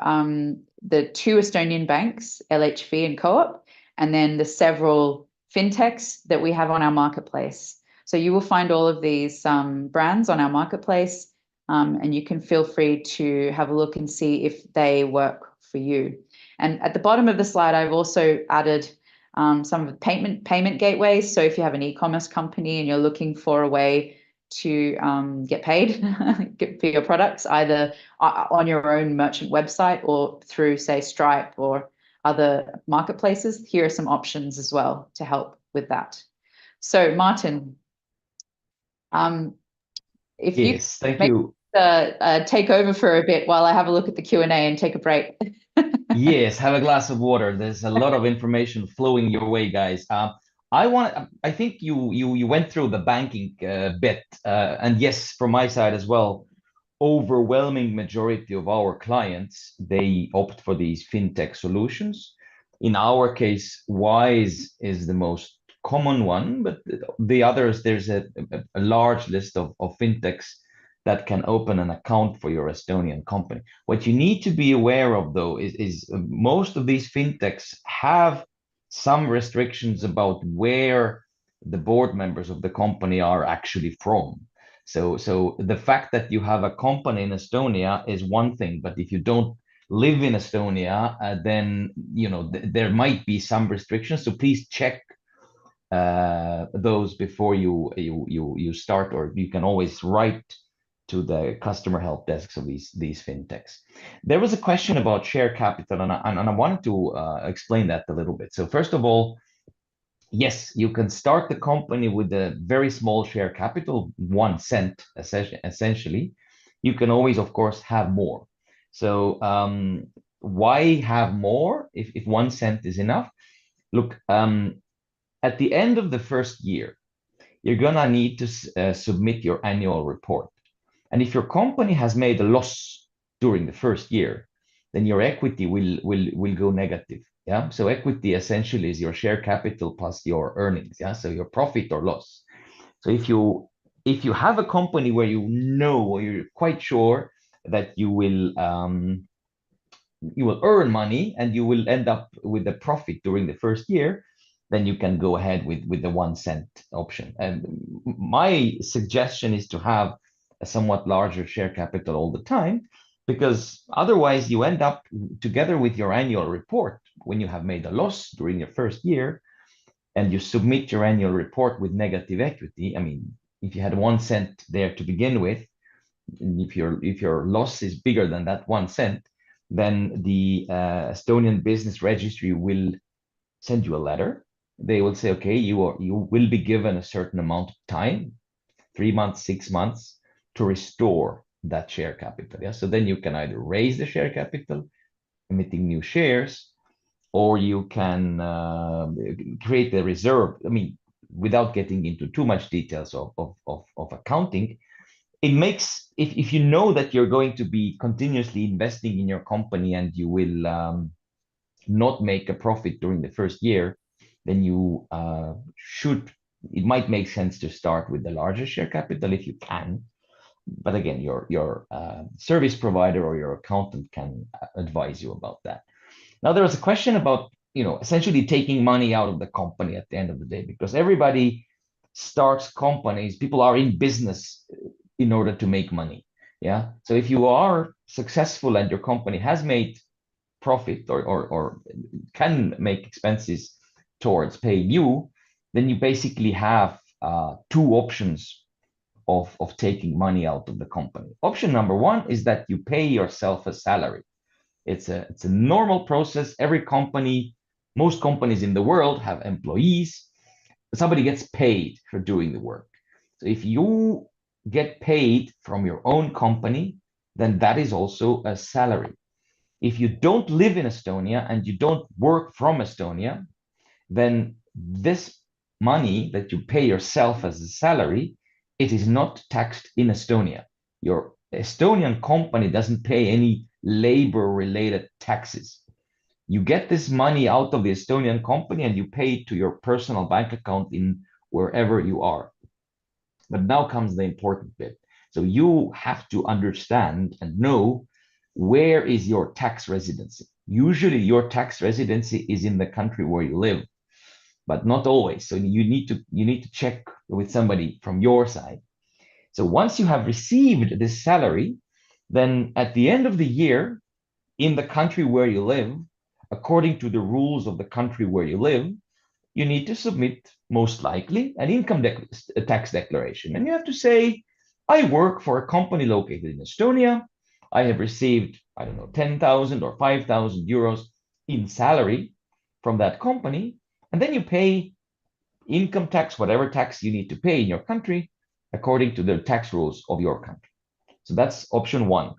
the two Estonian banks, LHV and Co-op, and then the several fintechs that we have on our marketplace. So you will find all of these brands on our marketplace, and you can feel free to have a look and see if they work for you. And at the bottom of the slide, I've also added some of the payment gateways. So if you have an e-commerce company and you're looking for a way to get paid for your products, either on your own merchant website or through, say, Stripe or other marketplaces, here are some options as well to help with that. So Martin, if yes, you thank you. Take over for a bit while I have a look at the Q&A and take a break. Yes, have a glass of water. There's a lot of information flowing your way, guys. I think you went through the banking bit, and yes, from my side as well, overwhelming majority of our clients, they opt for these fintech solutions. In our case, Wise is the most common one, but the others, there's a large list of fintechs that can open an account for your Estonian company. What you need to be aware of, though, is most of these fintechs have some restrictions about where the board members of the company are actually from. So the fact that you have a company in Estonia is one thing, but if you don't live in Estonia, then there might be some restrictions. So please check those before you start, or you can always write to the customer help desks of these fintechs. There was a question about share capital, and I wanted to explain that a little bit. So first of all, yes, you can start the company with a very small share capital, 1 cent essentially. You can always, of course, have more. So why have more if 1 cent is enough? Look, at the end of the first year, you're gonna need to submit your annual report. And if your company has made a loss during the first year, then your equity will go negative. Yeah. So equity essentially is your share capital plus your earnings. Yeah. So your profit or loss. So if you have a company where or you're quite sure that you will earn money and you will end up with a profit during the first year, then you can go ahead with the 1 cent option. And my suggestion is to have a somewhat larger share capital all the time, because otherwise you end up together with your annual report when you have made a loss during your first year and you submit your annual report with negative equity. I mean, if you had 1 cent there to begin with, if your loss is bigger than that 1 cent, then the Estonian Business Registry will send you a letter. They will say, okay, you will be given a certain amount of time, 3 months, 6 months, to restore that share capital. Yeah. So then you can either raise the share capital, emitting new shares, or you can create a reserve. I mean, without getting into too much details of accounting, it makes, if you know that you're going to be continuously investing in your company and you will not make a profit during the first year, then you it might make sense to start with the larger share capital if you can. But again, your service provider or your accountant can advise you about that. Now, there was a question about, essentially taking money out of the company at the end of the day, because everybody starts companies, people are in business in order to make money. Yeah. So if you are successful and your company has made profit or can make expenses towards paying you, then you basically have two options of taking money out of the company. Option number one is that you pay yourself a salary. It's a normal process. Most companies in the world have employees. Somebody gets paid for doing the work. So if you get paid from your own company, then that is also a salary. If you don't live in Estonia and you don't work from Estonia, then this money that you pay yourself as a salary, it is not taxed in Estonia. Your Estonian company doesn't pay any labor-related taxes. You get this money out of the Estonian company and you pay it to your personal bank account in wherever you are. But now comes the important bit. So you have to understand and know, where is your tax residency? Usually your tax residency is in the country where you live, but not always. So you need to check with somebody from your side. So once you have received this salary, then at the end of the year, in the country where you live, according to the rules of the country where you live, you need to submit, most likely, an income tax declaration. And you have to say, I work for a company located in Estonia. I have received, I don't know, 10,000 or 5,000 euros in salary from that company. And then you pay income tax, whatever tax you need to pay in your country, according to the tax rules of your country. So that's option one.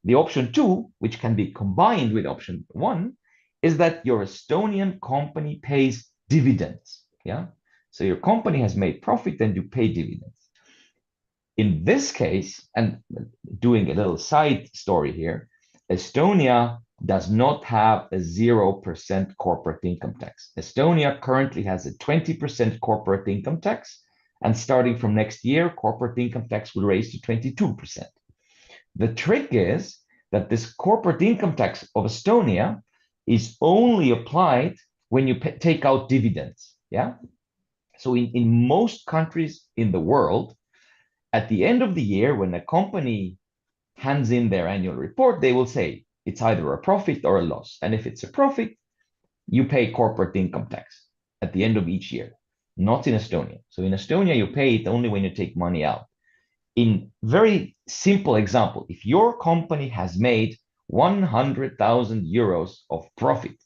The option two, which can be combined with option one, is that your Estonian company pays dividends. Yeah. So your company has made profit and you pay dividends. In this case, and doing a little side story here, Estonia does not have a 0% corporate income tax. Estonia currently has a 20% corporate income tax, and starting from next year, corporate income tax will raise to 22%. The trick is that this corporate income tax of Estonia is only applied when you take out dividends. Yeah. So in most countries in the world, at the end of the year, when a company hands in their annual report, they will say it's either a profit or a loss. And if it's a profit, you pay corporate income tax at the end of each year, not in Estonia. So in Estonia, you pay it only when you take money out. In very simple example, if your company has made 100,000 euros of profit,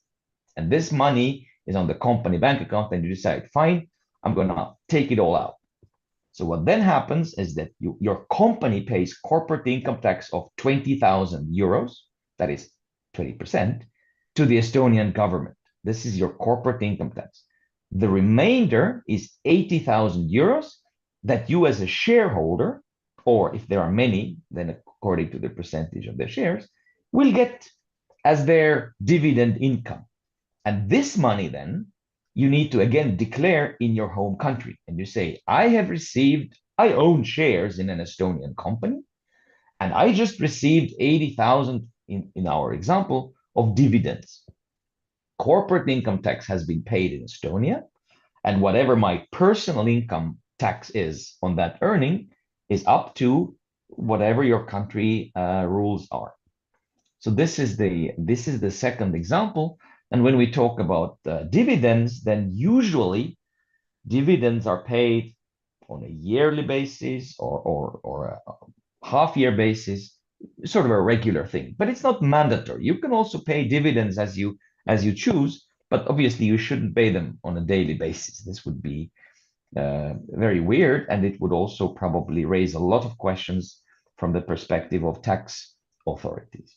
and this money is on the company bank account, and you decide, fine, I'm going to take it all out. So what then happens is that your company pays corporate income tax of 20,000 euros, that is 20%, to the Estonian government. This is your corporate income tax. The remainder is 80,000 euros that you as a shareholder, or if there are many, then according to the percentage of their shares, will get as their dividend income. And this money then, you need to again declare in your home country. And you say, I own shares in an Estonian company, and I just received 80,000 in our example of dividends. Corporate income tax has been paid in Estonia, and whatever my personal income tax is on that earning is up to whatever your country rules are. So this is the second example. And when we talk about dividends, then usually dividends are paid on a yearly basis or a half-year basis, sort of a regular thing. But it's not mandatory. You can also pay dividends as you choose, but obviously you shouldn't pay them on a daily basis. This would be very weird, and it would also probably raise a lot of questions from the perspective of tax authorities.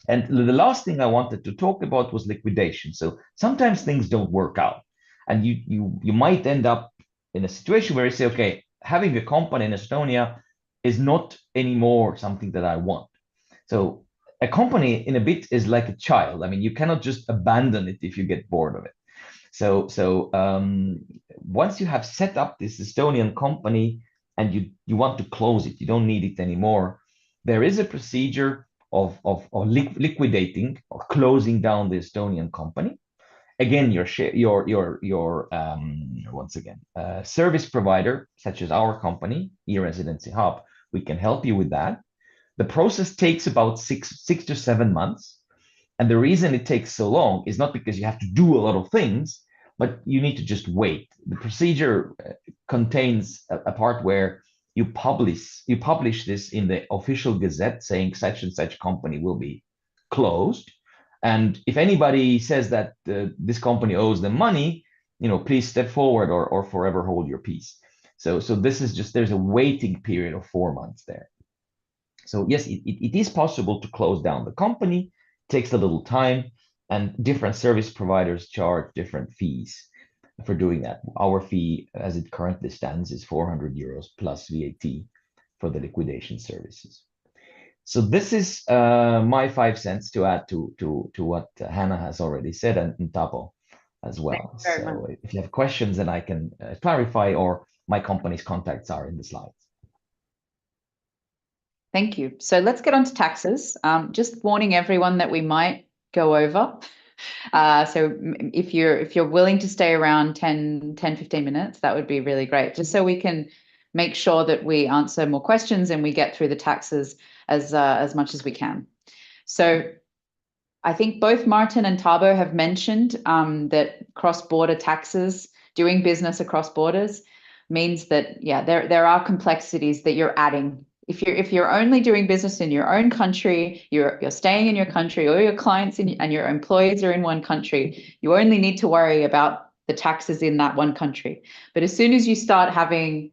And the last thing I wanted to talk about was liquidation. So sometimes things don't work out, and you might end up in a situation where you say, okay, having a company in Estonia is not anymore something that I want. So a company in a bit is like a child. I mean, you cannot just abandon it if you get bored of it. Once you have set up this Estonian company and you want to close it, you don't need it anymore, there is a procedure of liquidating or closing down the Estonian company. Again, your service provider, such as our company, e-Residency Hub, we can help you with that. The process takes about six to 7 months. And the reason it takes so long is not because you have to do a lot of things, but you need to just wait. The procedure contains a part where you publish this in the official gazette saying such and such company will be closed. And if anybody says that this company owes them money, please step forward or forever hold your peace. So this is just, there's a waiting period of 4 months there. So yes, it is possible to close down the company. It takes a little time, and different service providers charge different fees for doing that. Our fee, as it currently stands, is 400 euros plus VAT for the liquidation services. So this is my 5 cents to add to what Hannah has already said, and Thabo as well. So if you have questions, then I can clarify, or my company's contacts are in the slides. Thank you. So let's get on to taxes. Just warning everyone that we might go over. So if you're willing to stay around 10, 15 minutes, that would be really great, just so we can make sure that we answer more questions and we get through the taxes as much as we can. So I think both Martin and Thabo have mentioned that cross-border taxes, doing business across borders, means that, yeah, there are complexities that you're adding. If you're only doing business in your own country, you're staying in your country, or your clients and your employees are in one country, you only need to worry about the taxes in that one country. But as soon as you start having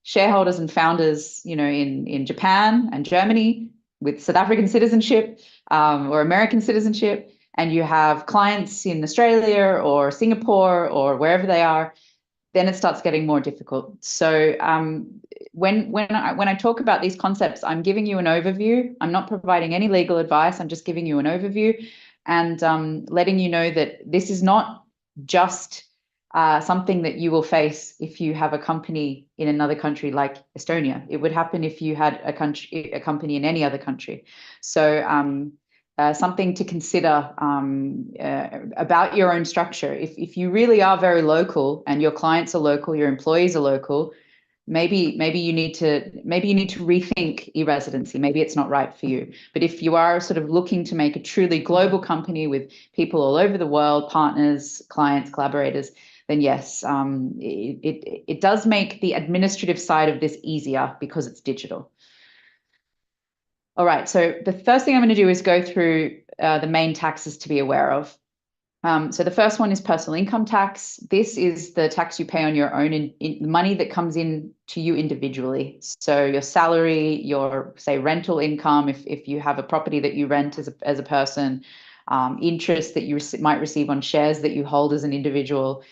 shareholders and founders, in Japan and Germany with South African citizenship or American citizenship, and you have clients in Australia or Singapore or wherever they are, then it starts getting more difficult. So when I talk about these concepts, I'm giving you an overview. I'm not providing any legal advice. I'm just giving you an overview and letting you know that this is not just something that you will face if you have a company in another country like Estonia. It would happen if you had a company in any other country. So something to consider about your own structure. If you really are very local and your clients are local, your employees are local, maybe you need to rethink e-residency. Maybe it's not right for you. But if you are sort of looking to make a truly global company with people all over the world, partners, clients, collaborators, then yes, it does make the administrative side of this easier because it's digital. All right, so the first thing I'm going to do is go through the main taxes to be aware of. So the first one is personal income tax. This is the tax you pay on your own in money that comes in to you individually. So your salary, your, say, rental income, if you have a property that you rent as a person, interest that you might receive on shares that you hold as an individual.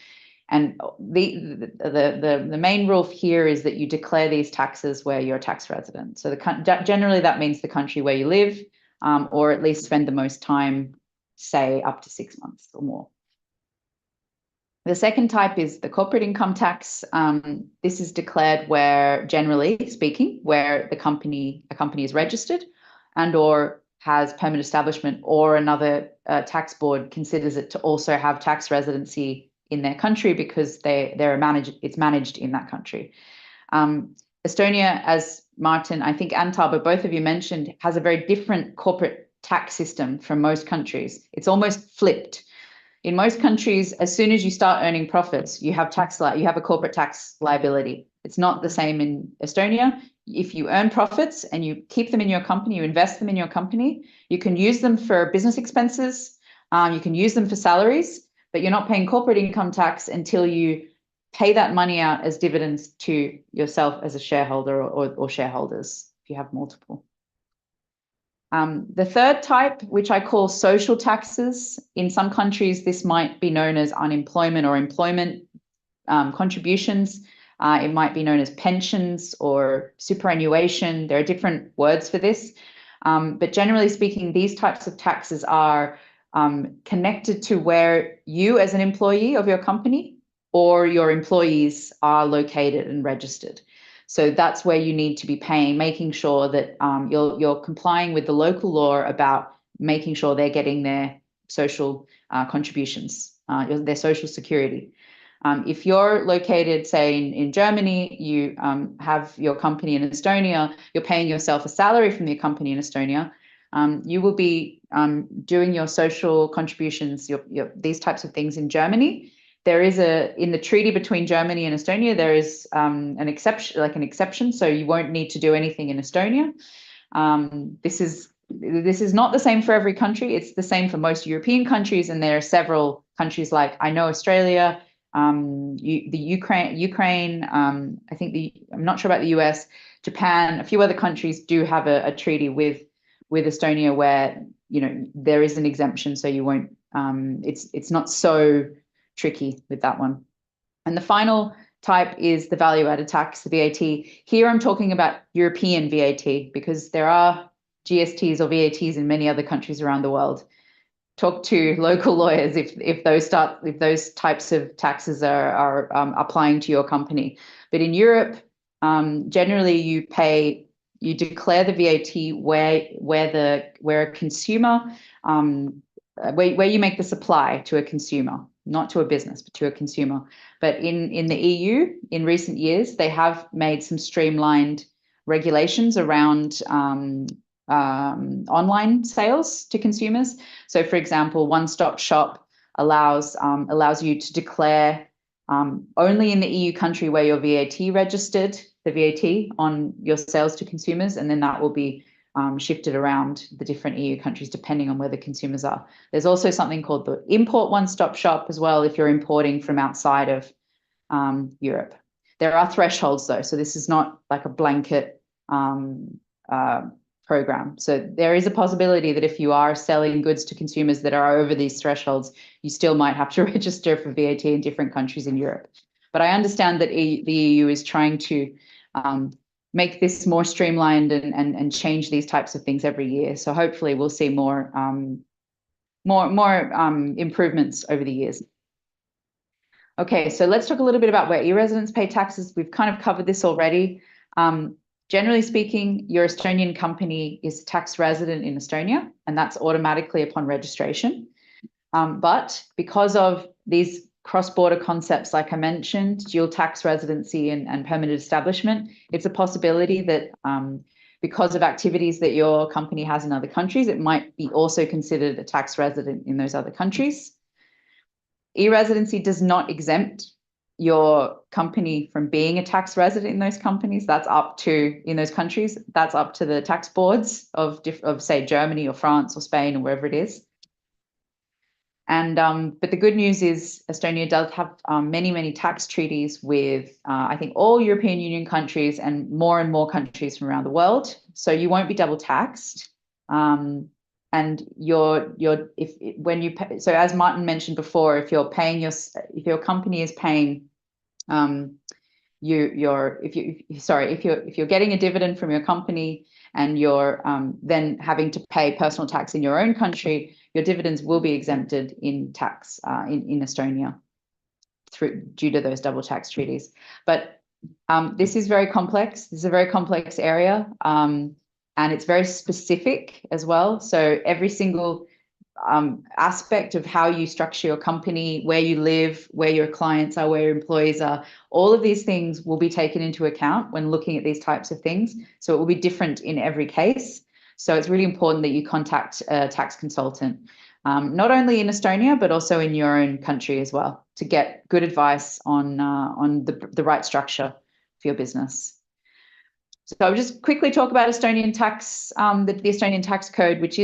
And the main rule here is that you declare these taxes where you're a tax resident. So generally that means the country where you live, or at least spend the most time, say up to 6 months or more. The second type is the corporate income tax. This is declared where, generally speaking, where a company is registered and or has permanent establishment, or another tax board considers it to also have tax residency in their country because it's managed in that country. Estonia, as Martin, I think, and Thabo, both of you mentioned, has a very different corporate tax system from most countries. It's almost flipped. In most countries, as soon as you start earning profits, you have a corporate tax liability. It's not the same in Estonia. If you earn profits and you keep them in your company, you invest them in your company, you can use them for business expenses, you can use them for salaries, but you're not paying corporate income tax until you pay that money out as dividends to yourself as a shareholder or shareholders, if you have multiple. The third type, which I call social taxes, in some countries, this might be known as unemployment or employment contributions. It might be known as pensions or superannuation. There are different words for this. But generally speaking, these types of taxes are connected to where you as an employee of your company or your employees are located and registered. So that's where you need to be paying, making sure that you're complying with the local law about making sure they're getting their social contributions, their social security. If you're located, say, in Germany, you have your company in Estonia, you're paying yourself a salary from your company in Estonia, you will be doing your social contributions, these types of things in Germany. There is in the treaty between Germany and Estonia, there is an exception, so you won't need to do anything in Estonia. This is not the same for every country. It's the same for most European countries, and there are several countries like, I know, Australia, the Ukraine, I think I'm not sure about the US, Japan, a few other countries do have a treaty with Estonia where, there is an exemption, so you won't, it's not so tricky with that one. And the final type is the value-added tax, the VAT. Here I'm talking about European VAT, because there are GSTs or VATs in many other countries around the world. Talk to local lawyers if those types of taxes are applying to your company. But in Europe, generally you declare the VAT where a consumer, where you make the supply to a consumer, not to a business, but to a consumer. But in the EU, in recent years, they have made some streamlined regulations around online sales to consumers. So, for example, one-stop shop allows you to declare only in the EU country where you're VAT registered, the VAT on your sales to consumers, and then that will be shifted around the different EU countries depending on where the consumers are. There's also something called the import one-stop shop as well if you're importing from outside of Europe. There are thresholds though, so this is not like a blanket program. So there is a possibility that if you are selling goods to consumers that are over these thresholds, you still might have to register for VAT in different countries in Europe. But I understand that the EU is trying to make this more streamlined and change these types of things every year. So hopefully we'll see more improvements over the years. Okay, so let's talk a little bit about where e-residents pay taxes. We've kind of covered this already. Generally speaking, your Estonian company is tax resident in Estonia, and that's automatically upon registration. But because of these cross-border concepts, like I mentioned, dual tax residency and permanent establishment, it's a possibility that because of activities that your company has in other countries, it might be also considered a tax resident in those other countries. E-residency does not exempt your company from being a tax resident in those companies. In those countries, that's up to the tax boards of say Germany or France or Spain or wherever it is. And but the good news is Estonia does have many tax treaties with I think all European Union countries and more countries from around the world. So you won't be double taxed. And so as Martin mentioned before, if your company is paying if you're getting a dividend from your company and you're then having to pay personal tax in your own country, your dividends will be exempted in tax in Estonia due to those double tax treaties. But this is very complex. This is a very complex area, and it's very specific as well. So every single aspect of how you structure your company, where you live, where your clients are, where your employees are, all of these things will be taken into account when looking at these types of things. So it will be different in every case. So it's really important that you contact a tax consultant, not only in Estonia, but also in your own country as well, to get good advice on the right structure for your business. So I'll just quickly talk about Estonian tax, the Estonian tax code, which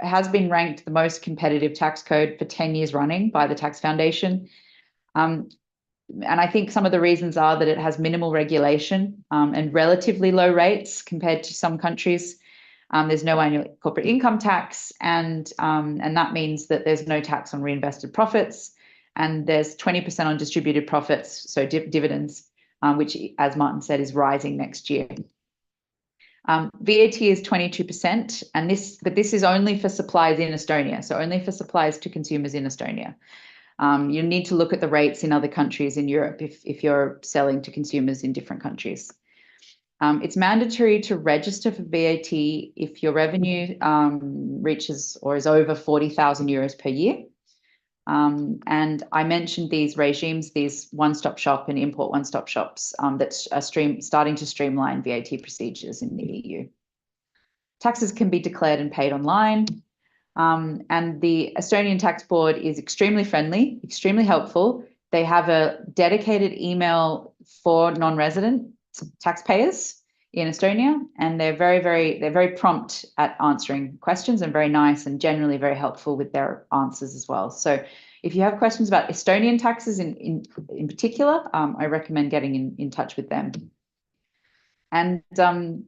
has been ranked the most competitive tax code for 10 years running by the Tax Foundation. And I think some of the reasons are that it has minimal regulation and relatively low rates compared to some countries. There's no annual corporate income tax, and that means that there's no tax on reinvested profits, and there's 20% on distributed profits, so dividends, which, as Martin said, is rising next year. VAT is 22%, but this is only for supplies in Estonia, so only for supplies to consumers in Estonia. You need to look at the rates in other countries in Europe if you're selling to consumers in different countries. It's mandatory to register for VAT if your revenue reaches or is over 40,000 euros per year. And I mentioned these regimes, these one-stop shop and import one-stop shops that are starting to streamline VAT procedures in the EU. Taxes can be declared and paid online. And the Estonian Tax Board is extremely friendly, extremely helpful. They have a dedicated email for non-resident taxpayers in Estonia, and they're very prompt at answering questions and very nice and generally very helpful with their answers as well. So if you have questions about Estonian taxes in particular, I recommend getting in touch with them. And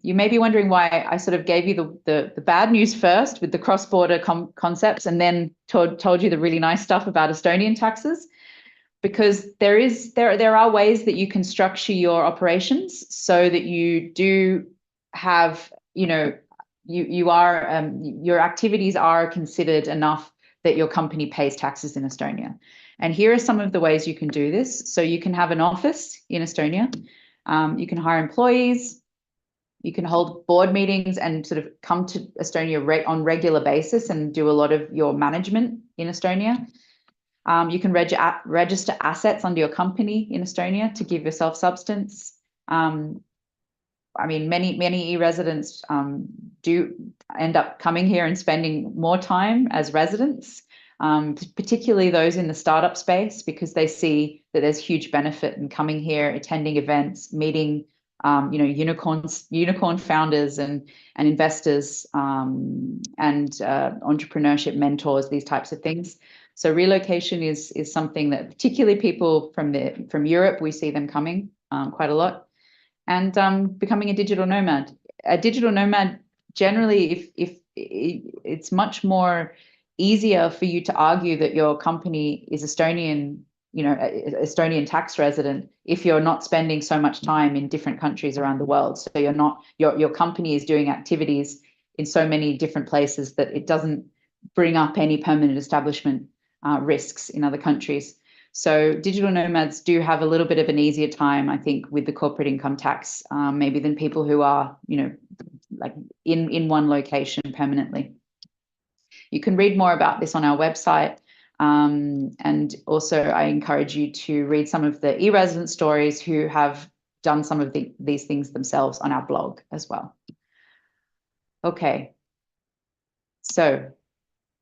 you may be wondering why I sort of gave you the bad news first with the cross-border concepts and then told you the really nice stuff about Estonian taxes, because there are ways that you can structure your operations so that you do have, your activities are considered enough that your company pays taxes in Estonia. And here are some of the ways you can do this. So you can have an office in Estonia. You can hire employees. You can hold board meetings and sort of come to Estonia on regular basis and do a lot of your management in Estonia. You can register assets under your company in Estonia to give yourself substance. Many e-residents do end up coming here and spending more time as residents, particularly those in the startup space, because they see that there's huge benefit in coming here, attending events, meeting unicorn founders and investors and entrepreneurship mentors, these types of things. So relocation is something that particularly people from Europe, we see them coming quite a lot. And becoming a digital nomad. A digital nomad, generally, if it's much more easier for you to argue that your company is Estonian, Estonian tax resident, if you're not spending so much time in different countries around the world. So you're not, your company is doing activities in so many different places that it doesn't bring up any permanent establishment risks in other countries. So digital nomads do have a little bit of an easier time, I think, with the corporate income tax, maybe than people who are, like in one location permanently. You can read more about this on our website. And also I encourage you to read some of the e-resident stories who have done some of these things themselves on our blog as well. Okay. So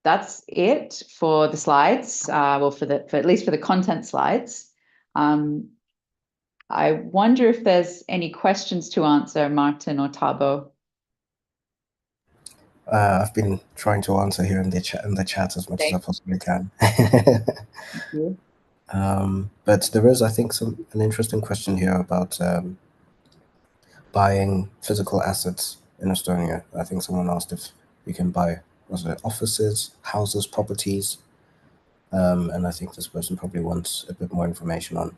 that's it for the slides, well, for at least for the content slides. I wonder if there's any questions to answer, Martin or Thabo. I've been trying to answer here in the chat as much as I possibly can. Thank you. But there is, I think, an interesting question here about buying physical assets in Estonia. I think someone asked if you can buy, was it offices, houses, properties? And I think this person probably wants a bit more information on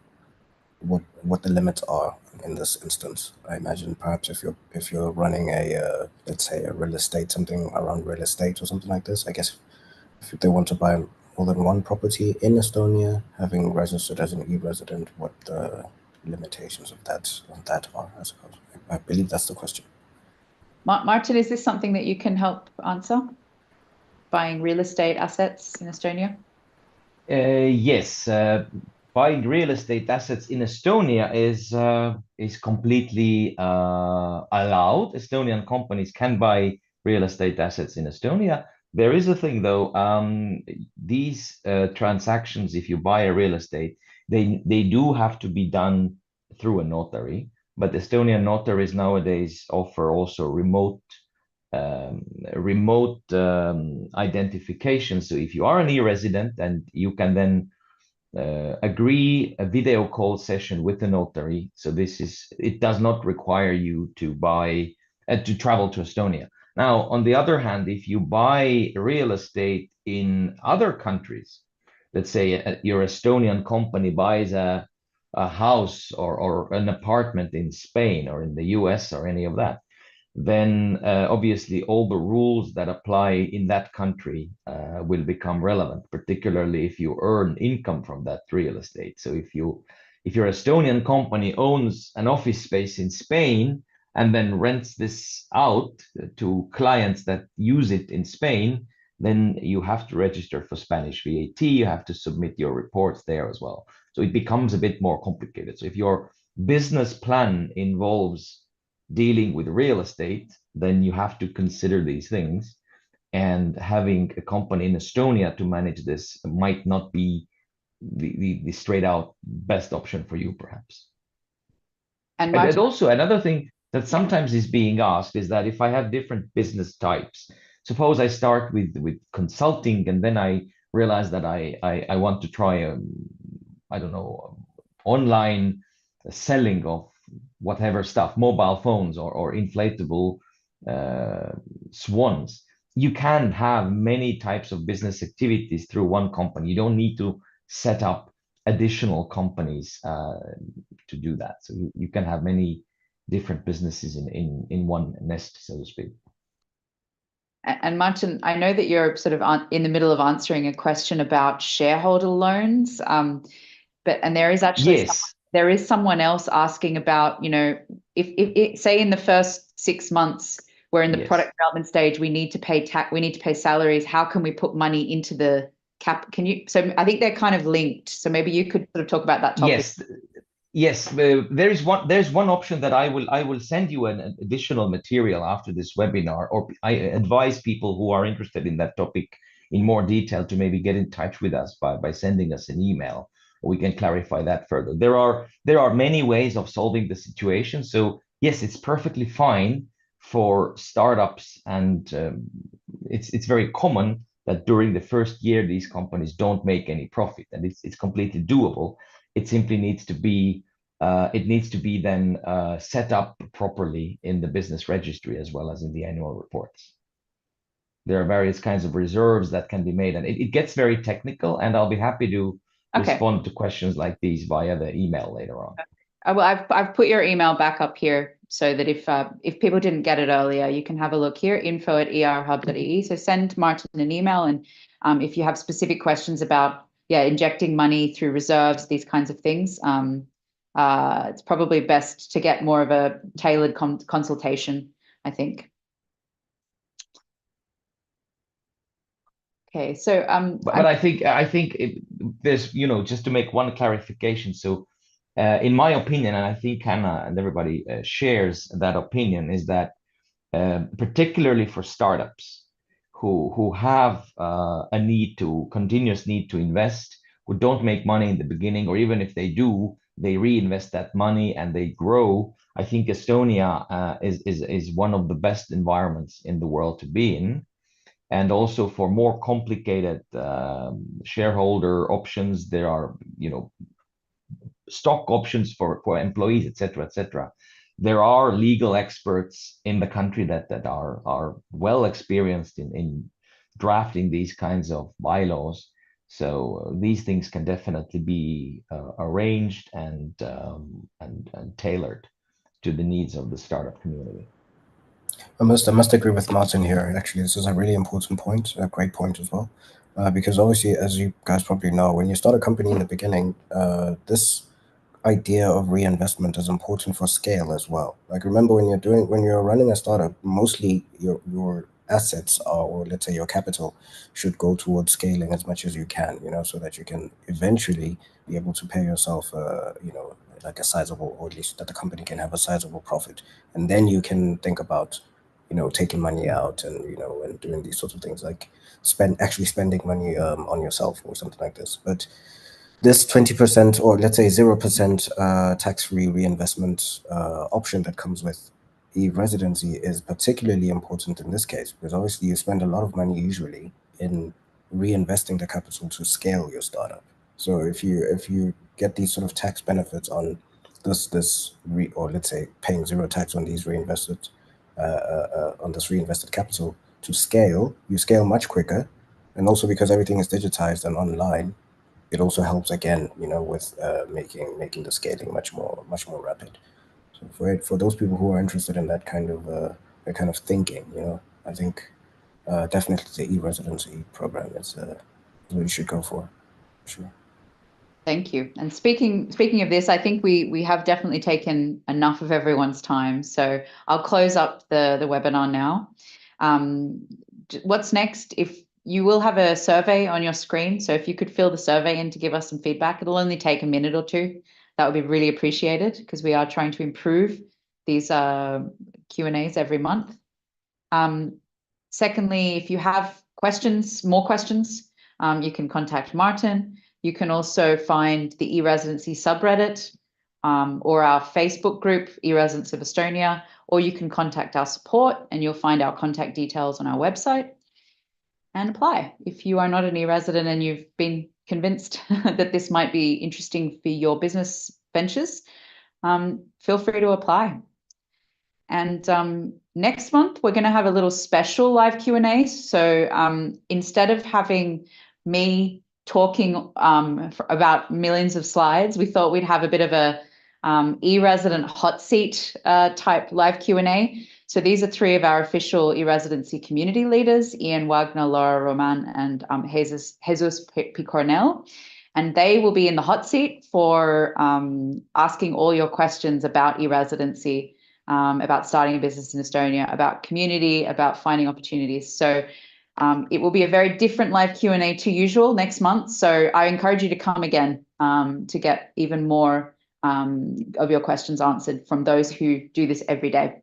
what the limits are in this instance. I imagine perhaps if you're running a let's say a real estate, something around real estate or something like this, I guess if they want to buy more than one property in Estonia, having registered as an e-resident, what the limitations of that are, I suppose. I believe that's the question. Martin, is this something that you can help answer? Buying real estate assets in Estonia? Yes. Buying real estate assets in Estonia is completely allowed. Estonian companies can buy real estate assets in Estonia. There is a thing though, these transactions, if you buy a real estate, they do have to be done through a notary, but Estonian notaries nowadays offer also remote identification. So if you are an e-resident, and you can then agree a video call session with the notary. So it does not require you to travel to Estonia. Now, on the other hand, if you buy real estate in other countries, let's say your Estonian company buys a house or an apartment in Spain or in the US or any of that, then obviously all the rules that apply in that country will become relevant, particularly if you earn income from that real estate. So if your Estonian company owns an office space in Spain and then rents this out to clients that use it in Spain, then you have to register for Spanish VAT. You have to submit your reports there as well. So it becomes a bit more complicated. So if your business plan involves dealing with real estate, then you have to consider these things. And having a company in Estonia to manage this might not be the straight out best option for you, perhaps. And And also another thing that sometimes is being asked is that if I have different business types, suppose I start with consulting and then I realize that I want to try I don't know, online selling of whatever stuff, mobile phones or inflatable swans. You can have many types of business activities through one company. You don't need to set up additional companies to do that. So you can have many different businesses in one nest, so to speak. And Martin, I know that you're sort of in the middle of answering a question about shareholder loans, and there is actually there is someone else asking about, you know, if say in the first 6 months we're in the product development stage, we need to pay we need to pay salaries. How can we put money into the cap? Can you? So I think they're kind of linked. So maybe you could sort of talk about that topic. Yes. There's one option that I will send you an additional material after this webinar, or I advise people who are interested in that topic in more detail to maybe get in touch with us by sending us an email. We can clarify that further. There are many ways of solving the situation. So yes, it's perfectly fine for startups, and it's very common that during the first year these companies don't make any profit, and it's completely doable. It simply needs to be then set up properly in the business registry as well as in the annual reports. There are various kinds of reserves that can be made, and it gets very technical, and I'll be happy to respond to questions like these via the email later on. Well, I've put your email back up here so that if people didn't get it earlier, you can have a look here, info@erhub.ee. So send Martin an email, and if you have specific questions about injecting money through reserves, these kinds of things, it's probably best to get more of a tailored consultation, I think. Okay, so but I think there's, you know, just to make one clarification. So in my opinion, and I think Hannah and everybody shares that opinion, is that particularly for startups who have a continuous need to invest, who don't make money in the beginning, or even if they do, they reinvest that money and they grow. I think Estonia is one of the best environments in the world to be in. And also for more complicated shareholder options, there are, you know, stock options for employees, etc., etc. There are legal experts in the country that are well experienced in drafting these kinds of bylaws. So these things can definitely be arranged and tailored to the needs of the startup community. I must agree with Martin here. Actually, this is a really important point, a great point as well, because obviously, as you guys probably know, when you start a company in the beginning, this idea of reinvestment is important for scale as well. Like, remember, when you're running a startup, mostly your assets are, or let's say your capital, should go towards scaling as much as you can, you know, so that you can eventually be able to pay yourself, you know, like a sizable, or at least that the company can have a sizable profit, and then you can think about, you know, taking money out and, you know, and doing these sorts of things, like actually spending money on yourself or something like this. But this 20%, or let's say 0% tax-free reinvestment option that comes with e-residency is particularly important in this case, because obviously you spend a lot of money usually in reinvesting the capital to scale your startup. So if you get these sort of tax benefits on or let's say paying zero tax on these reinvested on this reinvested capital to scale, you scale much quicker, and also because everything is digitized and online, it also helps again, you know, with making the scaling much more rapid. So for those people who are interested in that kind of kind of thinking. I think definitely the e-residency program is what you should go for sure. Thank you. And speaking of this, I think we have definitely taken enough of everyone's time. So I'll close up the webinar now. What's next? If you will have a survey on your screen, so if you could fill the survey in to give us some feedback, it'll only take a minute or two. That would be really appreciated because we are trying to improve these Q&As every month. Secondly, if you have more questions, you can contact Martin. You can also find the e-Residency subreddit or our Facebook group, e-Residents of Estonia, or you can contact our support and you'll find our contact details on our website and apply. If you are not an e-resident and you've been convinced that this might be interesting for your business ventures, feel free to apply. And next month, we're going to have a little special live Q&A. So instead of having me talking about millions of slides, we thought we'd have a bit of a e-resident hot seat type live Q&A. So these are three of our official e-residency community leaders, Ian Wagner, Laura Roman, and Jesus Picornell. And they will be in the hot seat for asking all your questions about e-residency, about starting a business in Estonia, about community, about finding opportunities. So it will be a very different live Q&A to usual next month. So I encourage you to come again to get even more of your questions answered from those who do this every day.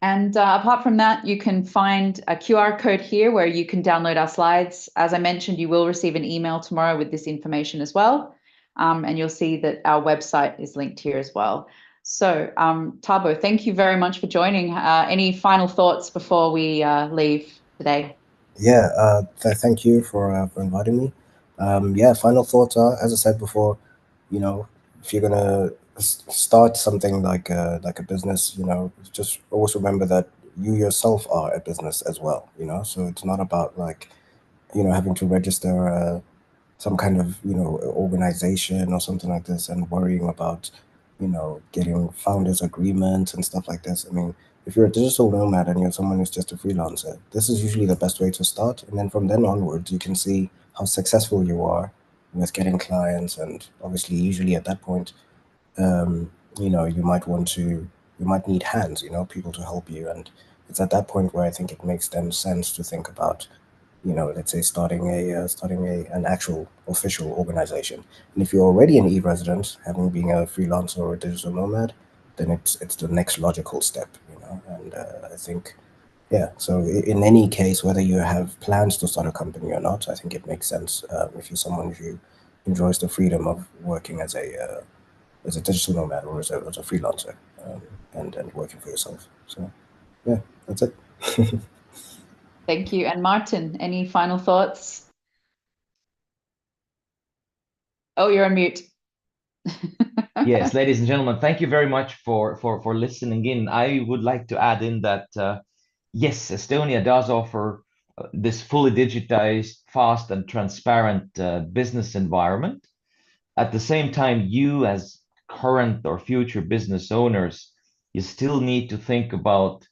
And apart from that, you can find a QR code here where you can download our slides. As I mentioned, you will receive an email tomorrow with this information as well. And you'll see that our website is linked here as well. So Thabo, thank you very much for joining. Any final thoughts before we leave today? Yeah, thank you for inviting me. Yeah, final thoughts are, as I said before, if you're gonna start something like a business, just always remember that you yourself are a business as well. So it's not about like, having to register some kind of organization or something like this and worrying about getting founders agreements and stuff like this. I mean, if you're a digital nomad and you're someone who's just a freelancer, this is usually the best way to start, and then from then onwards you can see how successful you are with getting clients. And obviously usually at that point, you might need hands, people to help you. And it's at that point where I think it makes them sense to think about, let's say starting an actual official organization. And if you're already an e-resident, having been a freelancer or a digital nomad, then it's the next logical step. And I think, yeah. So in any case, whether you have plans to start a company or not, I think it makes sense if you're someone who enjoys the freedom of working as a digital nomad or as a freelancer, and working for yourself. So yeah, that's it. Thank you. And Martin, any final thoughts? Oh, you're on mute. Yes, ladies and gentlemen, thank you very much for listening in. I would like to add in that yes, Estonia does offer this fully digitized, fast and transparent business environment. At the same time, you as current or future business owners, you still need to think about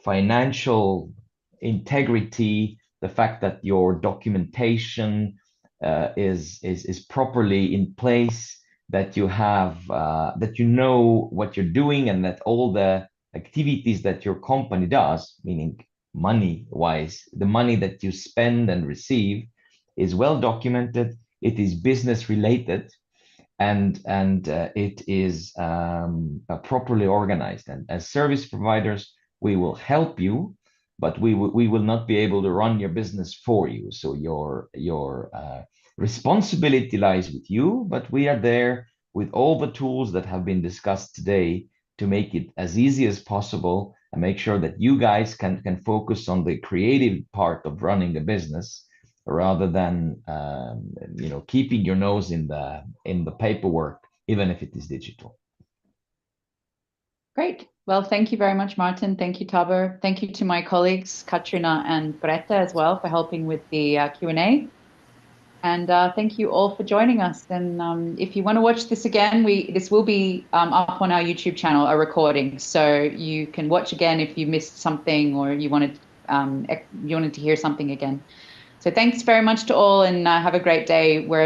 financial integrity, the fact that your documentation is properly in place, that you have that you know what you're doing, and that all the activities that your company does, meaning money wise, the money that you spend and receive, is well documented, it is business related, and it is properly organized. And as service providers, we will help you, but we will not be able to run your business for you. So your responsibility lies with you, but we are there with all the tools that have been discussed today to make it as easy as possible and make sure that you guys can focus on the creative part of running a business, rather than keeping your nose in the paperwork, even if it is digital. Great. Well, thank you very much, Martin. Thank you, Thabo. Thank you to my colleagues, Katrina and Greta, as well, for helping with the Q&A. And thank you all for joining us. And if you want to watch this again, this will be up on our YouTube channel, a recording, so you can watch again if you missed something or you wanted to hear something again. So thanks very much to all, and have a great day wherever